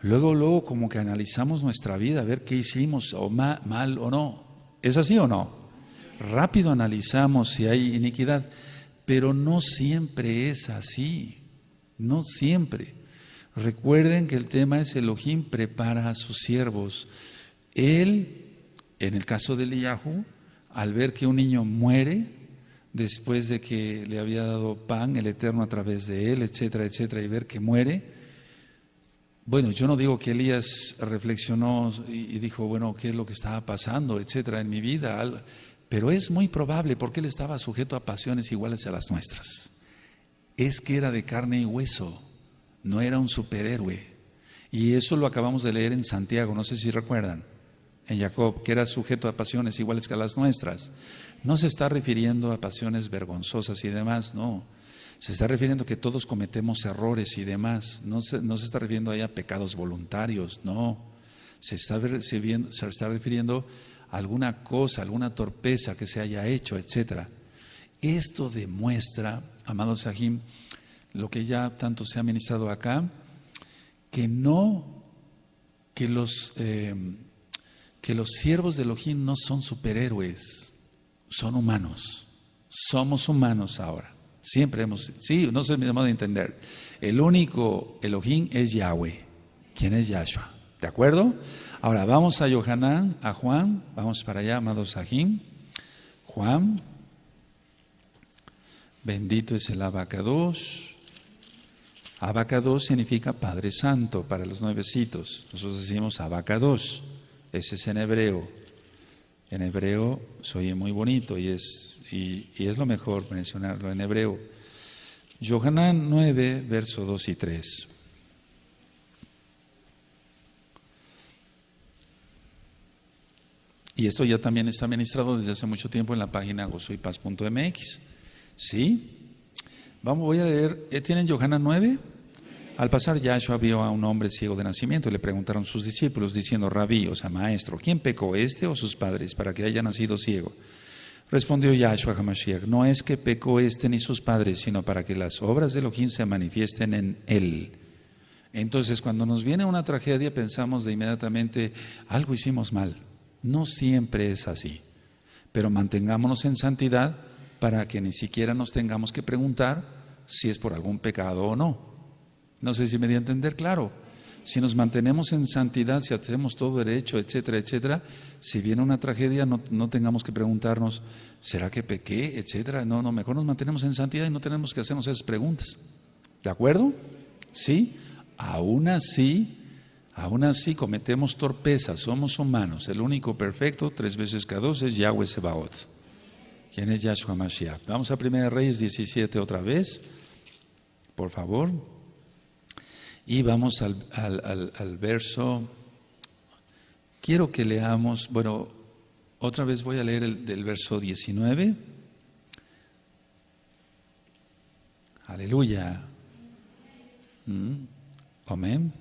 luego como que analizamos nuestra vida, a ver qué hicimos, o mal o no. ¿Es así o no? Rápido analizamos si hay iniquidad, pero no siempre es así, no siempre. Recuerden que el tema es Elohim prepara a sus siervos. Él, en el caso de Eliyahu, al ver que un niño muere, después de que le había dado pan el Eterno a través de él, etcétera, etcétera, y ver que muere, bueno, yo no digo que Elías reflexionó y dijo, bueno, ¿qué es lo que estaba pasando, etcétera, en mi vida? Pero es muy probable, porque él estaba sujeto a pasiones iguales a las nuestras. Es que era de carne y hueso, no era un superhéroe. Y eso lo acabamos de leer en Santiago, no sé si recuerdan, en Jacob, que era sujeto a pasiones iguales que a las nuestras. No se está refiriendo a pasiones vergonzosas y demás, no. Se está refiriendo que todos cometemos errores y demás. No se está refiriendo ahí a pecados voluntarios, no. Se está refiriendo a alguna cosa, alguna torpeza que se haya hecho, etcétera. Esto demuestra, amados Sahim, lo que ya tanto se ha ministrado acá, que los siervos de Elohim no son superhéroes, son humanos. Somos humanos ahora. Siempre sí, no sé mi modo de entender. El único Elohim es Yahweh, quien es Yahshua. ¿De acuerdo? Ahora vamos a Yohanan, a Juan, vamos para allá, amados Sahim. Juan, bendito es el Abacados. Abacados significa Padre Santo para los nuevecitos. Nosotros decimos Abacados. Ese es en hebreo. En hebreo se oye muy bonito y es lo mejor mencionarlo en hebreo. Yohanan 9, verso 2 y 3. Y esto ya también está ministrado desde hace mucho tiempo en la página gozoypaz.mx. ¿Sí? Voy a leer. ¿Tienen Yohanan 9? Al pasar Yahshua vio a un hombre ciego de nacimiento y le preguntaron sus discípulos diciendo, Rabí, o sea, maestro, ¿quién pecó, este o sus padres, para que haya nacido ciego? Respondió Yahshua HaMashiach, no es que pecó este ni sus padres, sino para que las obras de Elohim se manifiesten en él. Entonces, cuando nos viene una tragedia, pensamos de inmediatamente, algo hicimos mal. No siempre es así, pero mantengámonos en santidad para que ni siquiera nos tengamos que preguntar si es por algún pecado o no. No sé si me di a entender, claro. Si nos mantenemos en santidad, si hacemos todo derecho, etcétera, etcétera, si viene una tragedia no tengamos que preguntarnos, ¿será que pequé, etcétera? No, mejor nos mantenemos en santidad y no tenemos que hacernos esas preguntas. ¿De acuerdo? ¿Sí? Aún así cometemos torpezas, somos humanos. El único perfecto, 3 veces cada 2, es Yahweh Sebaot. ¿Quién es Yahshua Mashiach? Vamos a 1 Reyes 17 otra vez, por favor. Y vamos al verso, quiero que leamos, bueno, otra vez voy a leer del verso 19. Aleluya. Amén.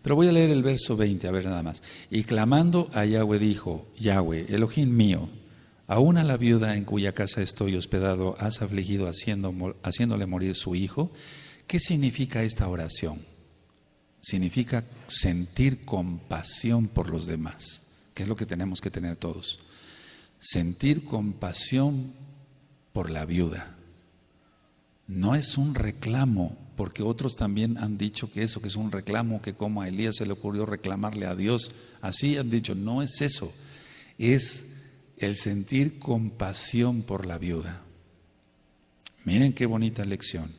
Pero voy a leer el verso 20, a ver nada más. Y clamando a Yahweh dijo, Yahweh, Elohim mío, aún a la viuda en cuya casa estoy hospedado has afligido haciéndole morir su hijo. ¿Qué significa esta oración? Significa sentir compasión por los demás. que es lo que tenemos que tener todos. Sentir compasión por la viuda. No es un reclamo, porque otros también han dicho que eso, que es un reclamo, que como a Elías se le ocurrió reclamarle a Dios. Así han dicho, no es eso. Es el sentir compasión por la viuda. Miren qué bonita lección.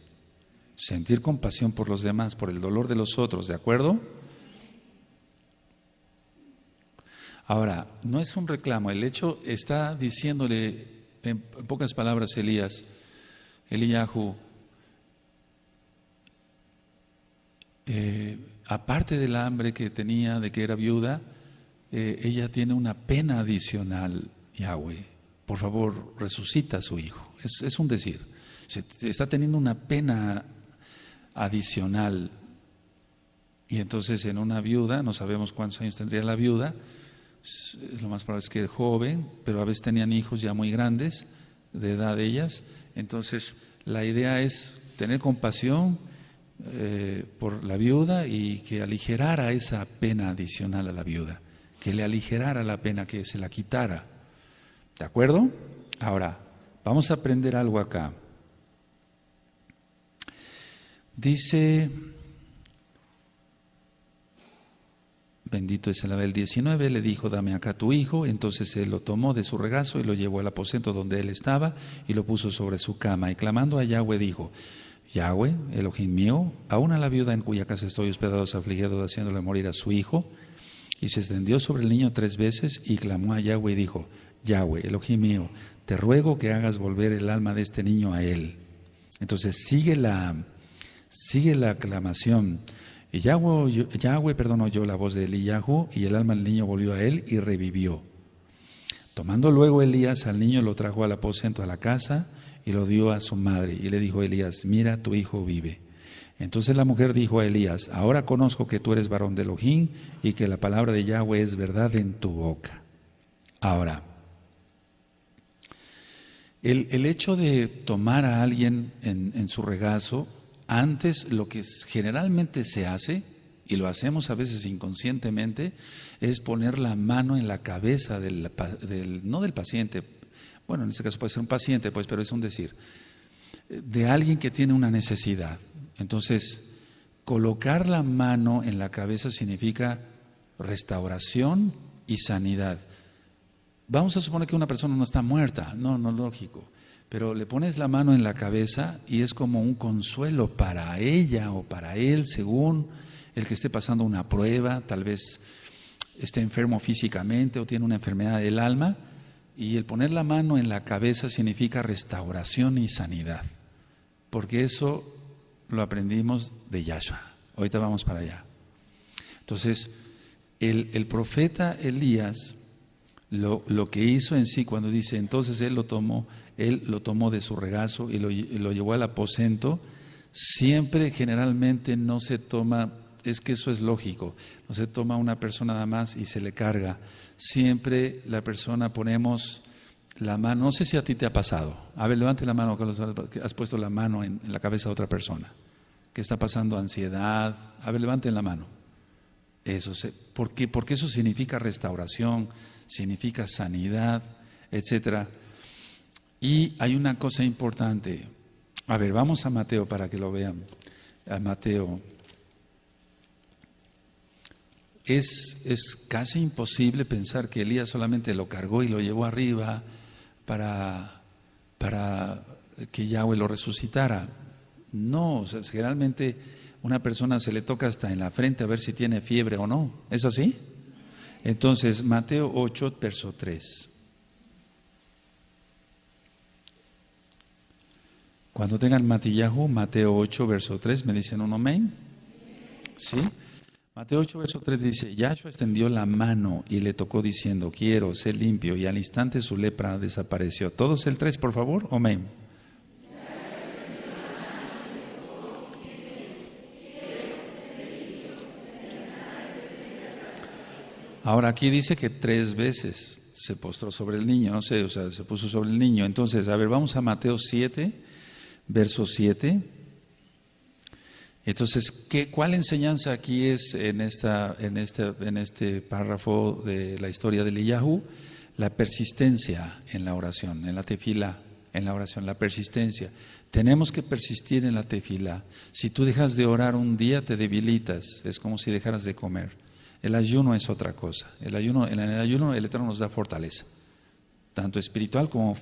Sentir compasión por los demás, por el dolor de los otros, ¿de acuerdo? Ahora, no es un reclamo, el hecho está diciéndole en pocas palabras Eliyahu, aparte del hambre que tenía, de que era viuda, ella tiene una pena adicional, Yahweh. Por favor, resucita a su hijo. Es un decir. Está teniendo una pena adicional. Y entonces en una viuda, no sabemos cuántos años tendría la viuda, es lo más probable es que es joven, pero a veces tenían hijos ya muy grandes, de edad de ellas. Entonces la idea es tener compasión por la viuda y que aligerara esa pena adicional a la viuda, que le aligerara la pena, que se la quitara. ¿De acuerdo? Ahora, vamos a aprender algo acá. Dice, bendito es el 19, le dijo, dame acá tu hijo. Entonces él lo tomó de su regazo y lo llevó al aposento donde él estaba y lo puso sobre su cama. Y clamando a Yahweh dijo, Yahweh, Elohim mío, aún a la viuda en cuya casa estoy hospedado, afligido, haciéndole morir a su hijo. Y se extendió sobre el niño 3 veces y clamó a Yahweh y dijo, Yahweh, Elohim mío, te ruego que hagas volver el alma de este niño a él. Entonces sigue la aclamación. Y Yahweh oyó la voz de Eliyahu, y el alma del niño volvió a él y revivió. Tomando luego Elías al niño, lo trajo al aposento a la casa y lo dio a su madre. Y le dijo a Elías, mira, tu hijo vive. Entonces la mujer dijo a Elías, ahora conozco que tú eres varón de Elohim y que la palabra de Yahweh es verdad en tu boca. Ahora, el hecho de tomar a alguien en su regazo, antes lo que generalmente se hace, y lo hacemos a veces inconscientemente, es poner la mano en la cabeza no del paciente, bueno, en este caso puede ser un paciente, pues, pero es un decir, de alguien que tiene una necesidad. Entonces, colocar la mano en la cabeza significa restauración y sanidad. Vamos a suponer que una persona no está muerta, no es lógico. Pero le pones la mano en la cabeza y es como un consuelo para ella o para él, según el que esté pasando una prueba, tal vez esté enfermo físicamente o tiene una enfermedad del alma. Y el poner la mano en la cabeza significa restauración y sanidad, porque eso lo aprendimos de Yahshua. Ahorita vamos para allá. Entonces, el profeta Elías, lo que hizo en sí, cuando dice, entonces él lo tomó de su regazo y lo llevó al aposento, siempre generalmente no se toma, es que eso es lógico, no se toma una persona nada más y se le carga. Siempre la persona ponemos la mano, no sé si a ti te ha pasado, a ver, levante la mano, que has puesto la mano en la cabeza de otra persona, que está pasando ansiedad, a ver, levanten la mano. Porque eso significa restauración, significa sanidad, etcétera. Y hay una cosa importante. A ver, vamos a Mateo para que lo vean. A Mateo. Es casi imposible pensar que Elías solamente lo cargó y lo llevó arriba para que Yahweh lo resucitara. No, o sea, generalmente una persona se le toca hasta en la frente a ver si tiene fiebre o no. ¿Es así? Entonces, Mateo 8, verso 3. Cuando tengan Matillahu, Mateo 8, verso 3, ¿me dicen un amén? ¿Sí? Mateo 8, verso 3 dice, Yahshua extendió la mano y le tocó diciendo, quiero ser limpio, y al instante su lepra desapareció. ¿Todos el 3, por favor? Amén. Ahora aquí dice que 3 veces se postró sobre el niño, no sé, o sea, se puso sobre el niño. Entonces, a ver, vamos a Mateo 7, verso 7. Entonces, ¿cuál enseñanza aquí es en este párrafo de la historia de Eliyahu? La persistencia en la oración, en la tefilá, en la oración, la persistencia. Tenemos que persistir en la tefilá. Si tú dejas de orar un día, te debilitas, es como si dejaras de comer. El ayuno es otra cosa. En el ayuno el Eterno nos da fortaleza, tanto espiritual como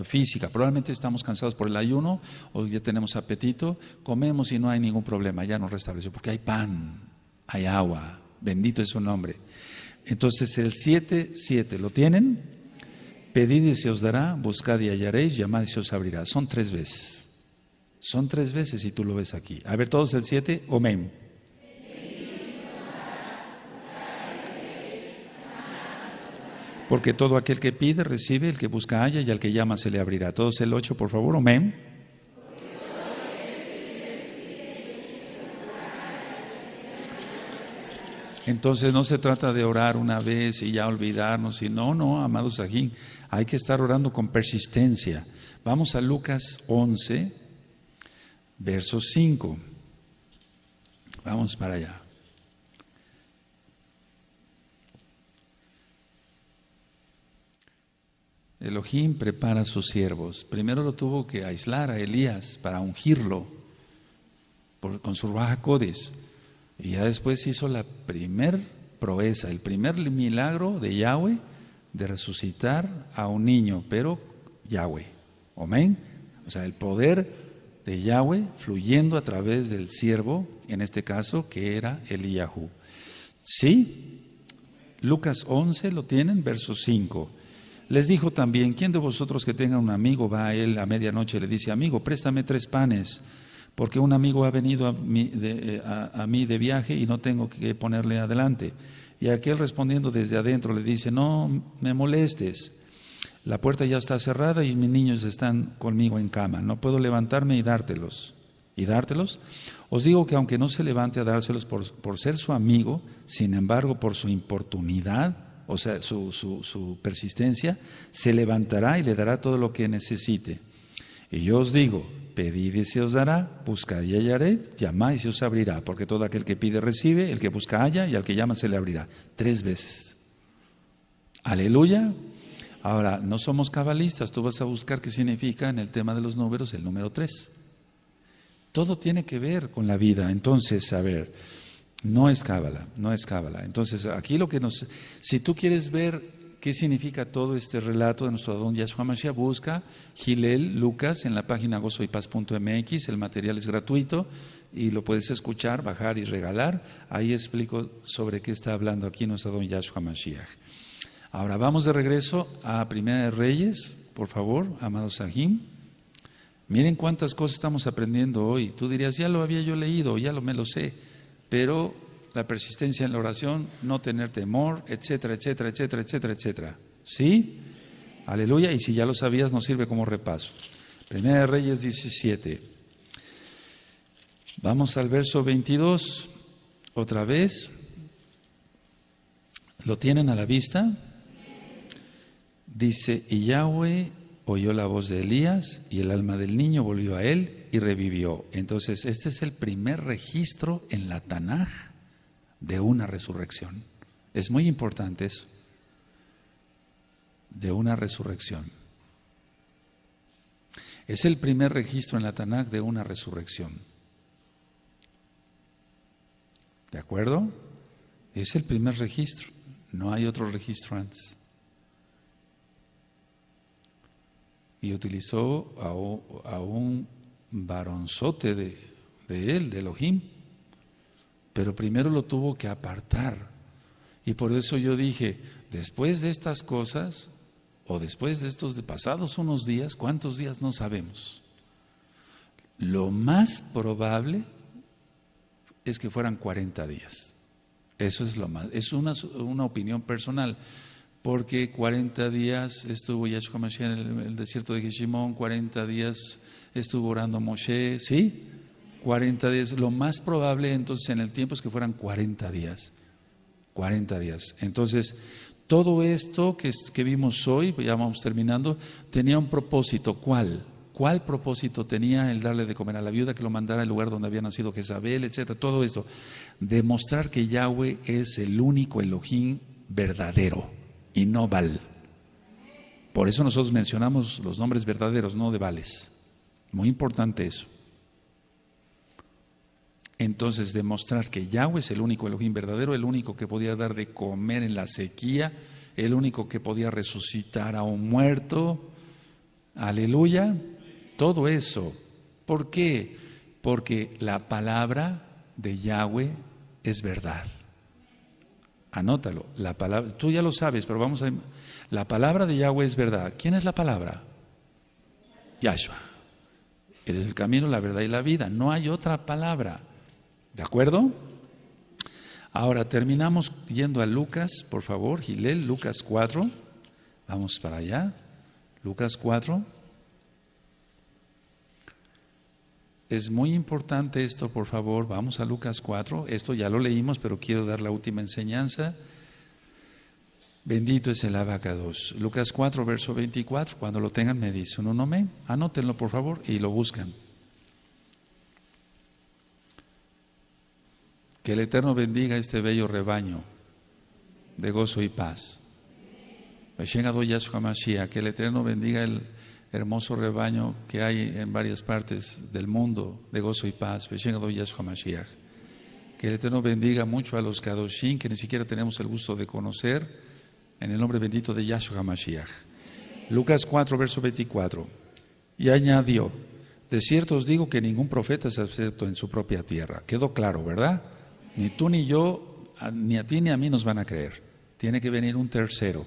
física. Probablemente estamos cansados por el ayuno o ya tenemos apetito, comemos y no hay ningún problema, ya nos restableció, porque hay pan, hay agua, bendito es su nombre. Entonces el 7:7, ¿lo tienen? Pedid y se os dará, buscad y hallaréis, llamad y se os abrirá. Son 3 veces. Son 3 veces y tú lo ves aquí. A ver, todos el 7, amén. Porque todo aquel que pide, recibe, el que busca, halla, y al que llama se le abrirá. Todos el 8, por favor, amén. Entonces no se trata de orar una vez y ya olvidarnos. Y no, amados aquí, hay que estar orando con persistencia. Vamos a Lucas 11, verso 5. Vamos para allá. Elohim prepara a sus siervos. Primero lo tuvo que aislar a Elías para ungirlo con su Ruaj HaKodesh. Y ya después hizo la primer proeza, el primer milagro de Yahweh de resucitar a un niño, pero Yahweh. Amén. O sea, el poder de Yahweh fluyendo a través del siervo, en este caso, que era Eliyahu. ¿Sí? Lucas 11, ¿lo tienen? Verso 5. Les dijo también, ¿quién de vosotros que tenga un amigo va a él a medianoche y le dice, amigo, préstame 3 panes, porque un amigo ha venido a mí de viaje y no tengo que ponerle adelante? Y aquel respondiendo desde adentro le dice, no me molestes, la puerta ya está cerrada y mis niños están conmigo en cama, no puedo levantarme y dártelos. Os digo que aunque no se levante a dárselos por ser su amigo, sin embargo por su importunidad, o sea, su persistencia, se levantará y le dará todo lo que necesite. Y yo os digo, pedid y se os dará, buscad y hallaréis, llamad y se os abrirá, porque todo aquel que pide recibe, el que busca halla y al que llama se le abrirá. 3 veces. Aleluya. Ahora, no somos cabalistas, tú vas a buscar qué significa en el tema de los números el número 3. Todo tiene que ver con la vida. Entonces, a ver, no es cábala. Entonces, aquí si tú quieres ver qué significa todo este relato de nuestro Adón Yahshua Mashiach, busca Gilel Lucas en la página gozoypaz.mx, el material es gratuito y lo puedes escuchar, bajar y regalar. Ahí explico sobre qué está hablando aquí nuestro Adón Yahshua Mashiach. Ahora vamos de regreso a Primera de Reyes, por favor, amados Sahim. Miren cuántas cosas estamos aprendiendo hoy. Tú dirías, ya lo había yo leído, me lo sé, pero la persistencia en la oración, no tener temor, etcétera, etcétera, etcétera, etcétera, etcétera. ¿Sí? Aleluya. Y si ya lo sabías, nos sirve como repaso. Primera de Reyes 17. Vamos al verso 22. Otra vez. ¿Lo tienen a la vista? Dice, y Yahweh oyó la voz de Elías y el alma del niño volvió a él y revivió. Entonces, este es el primer registro en la Tanaj de una resurrección. Es muy importante eso, de una resurrección. Es el primer registro en la Tanaj de una resurrección. ¿De acuerdo? Es el primer registro, no hay otro registro antes. Y utilizó a un varonzote de él, de Elohim, pero primero lo tuvo que apartar. Y por eso yo dije, después de estas cosas, o después de estos pasados unos días, ¿cuántos días? No sabemos. Lo más probable es que fueran 40 días. Eso es lo más, es una opinión personal. Porque 40 días estuvo Yahshua Mashiach en el desierto de Jeshimón, 40 días estuvo orando Moshe, ¿sí? 40 días, lo más probable entonces en el tiempo es que fueran 40 días. 40 días. Entonces, todo esto que vimos hoy, ya vamos terminando, tenía un propósito. ¿Cuál? ¿Cuál propósito tenía el darle de comer a la viuda, que lo mandara al lugar donde había nacido Jezabel, etcétera? Todo esto. Demostrar que Yahweh es el único Elohim verdadero y no Baal. Por eso nosotros mencionamos los nombres verdaderos, no de Baales. Muy importante eso. Entonces, demostrar que Yahweh es el único Elohim verdadero, el único que podía dar de comer en la sequía, el único que podía resucitar a un muerto. Aleluya. Todo eso. ¿Por qué? Porque la palabra de Yahweh es verdad. Anótalo. La palabra, tú ya lo sabes, pero vamos a... La palabra de Yahweh es verdad. ¿Quién es la palabra? Yahshua. Él es el camino, la verdad y la vida. No hay otra palabra. ¿De acuerdo? Ahora terminamos yendo a Lucas, por favor, Gilel, Lucas 4. Vamos para allá. Lucas 4. Es muy importante esto, por favor. Vamos a Lucas 4. Esto ya lo leímos, pero quiero dar la última enseñanza. Bendito es el abacados. Lucas 4, verso 24. Cuando lo tengan me dicen un amén. Anótenlo, por favor, y lo buscan. Que el Eterno bendiga este bello rebaño de gozo y paz. Que el Eterno bendiga el hermoso rebaño que hay en varias partes del mundo de gozo y paz. Que el Eterno bendiga mucho a los Kadoshim que ni siquiera tenemos el gusto de conocer, en el nombre bendito de Yahshua HaMashiach. Lucas 4, verso 24. Y añadió: de cierto os digo que ningún profeta es acepto en su propia tierra. Quedó claro, ¿verdad? Ni tú ni yo, ni a ti ni a mí nos van a creer. Tiene que venir un tercero.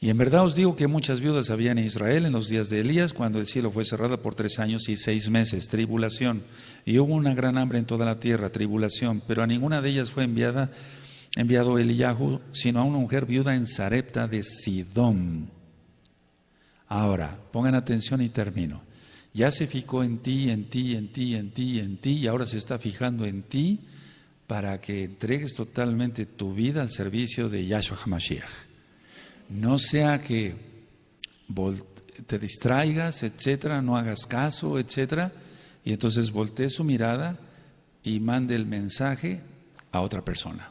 Y en verdad os digo que muchas viudas había en Israel en los días de Elías, cuando el cielo fue cerrado por 3 años y 6 meses, tribulación. Y hubo una gran hambre en toda la tierra, tribulación. Pero a ninguna de ellas fue enviado Eliyahu, sino a una mujer viuda en Sarepta de Sidón. Ahora, pongan atención y termino. Ya se fijó en ti, y ahora se está fijando en ti para que entregues totalmente tu vida al servicio de Yahshua HaMashiach. No sea que te distraigas, etcétera, no hagas caso, etcétera, y entonces voltee su mirada y mande el mensaje a otra persona.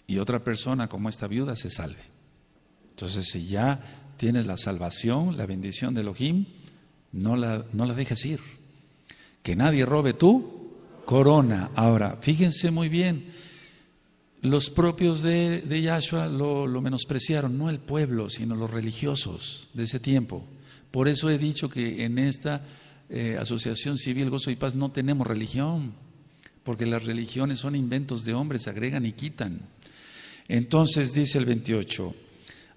Y otra persona como esta viuda se salve. Entonces, si ya tienes la salvación, la bendición de Elohim, no la dejes ir. Que nadie robe tu corona. Ahora, fíjense muy bien, los propios de Yahshua lo menospreciaron, no el pueblo, sino los religiosos de ese tiempo. Por eso he dicho que en esta asociación civil Gozo y Paz no tenemos religión, porque las religiones son inventos de hombres, agregan y quitan. Entonces dice el 28,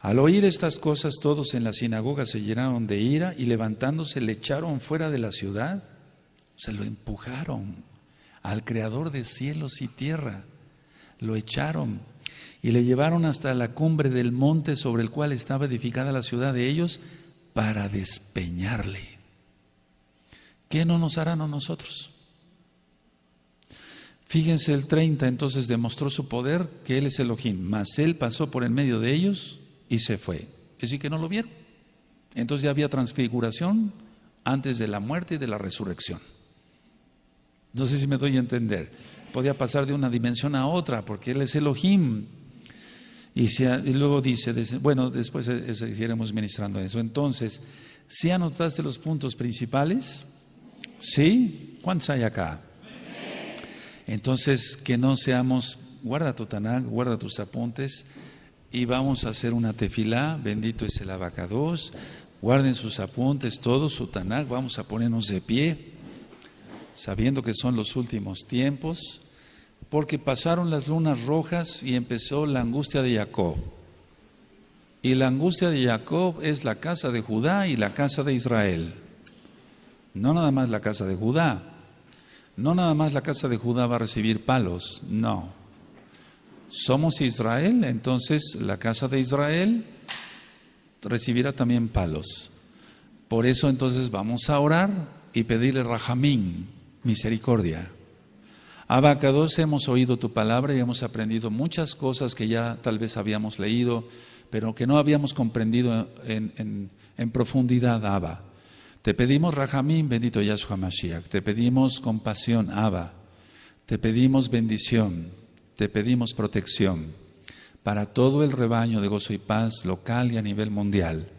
al oír estas cosas todos en la sinagoga se llenaron de ira y levantándose le echaron fuera de la ciudad, se lo empujaron al Creador de cielos y tierra, lo echaron y le llevaron hasta la cumbre del monte sobre el cual estaba edificada la ciudad de ellos para despeñarle. ¿Qué no nos harán a nosotros? Fíjense el 30, entonces demostró su poder, que Él es Elohim, mas Él pasó por en medio de ellos y se fue. Es decir, que no lo vieron. Entonces ya había transfiguración antes de la muerte y de la resurrección. No sé si me doy a entender. Podía pasar de una dimensión a otra, porque Él es Elohim. Y luego dice, bueno, después iremos ministrando eso. Entonces, ¿sí anotaste los puntos principales? ¿Sí? ¿Cuántos hay acá? Entonces, que no seamos, guarda tu Tanakh, guarda tus apuntes y vamos a hacer una tefilá, bendito es el abacados, guarden sus apuntes, todos su Tanakh, vamos a ponernos de pie, sabiendo que son los últimos tiempos, porque pasaron las lunas rojas y empezó la angustia de Jacob. Y la angustia de Jacob es la casa de Judá y la casa de Israel. No nada más la casa de Judá. No nada más la casa de Judá va a recibir palos, no. Somos Israel, entonces la casa de Israel recibirá también palos. Por eso entonces vamos a orar y pedirle Rahamín, misericordia. Abacados, hemos oído tu palabra y hemos aprendido muchas cosas que ya tal vez habíamos leído, pero que no habíamos comprendido en profundidad, Abba. Te pedimos Rahamim, bendito Yahshua Mashiach. Te pedimos compasión, Abba. Te pedimos bendición. Te pedimos protección para todo el rebaño de Gozo y Paz local y a nivel mundial.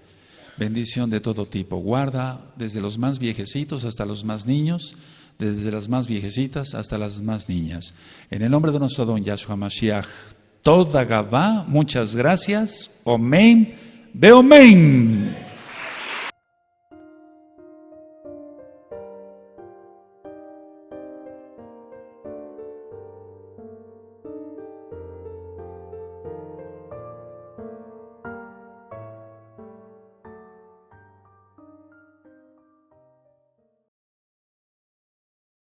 Bendición de todo tipo. Guarda desde los más viejecitos hasta los más niños, desde las más viejecitas hasta las más niñas. En el nombre de nuestro don Yahshua Mashiach, toda Gabá, muchas gracias. Omen, Beomen.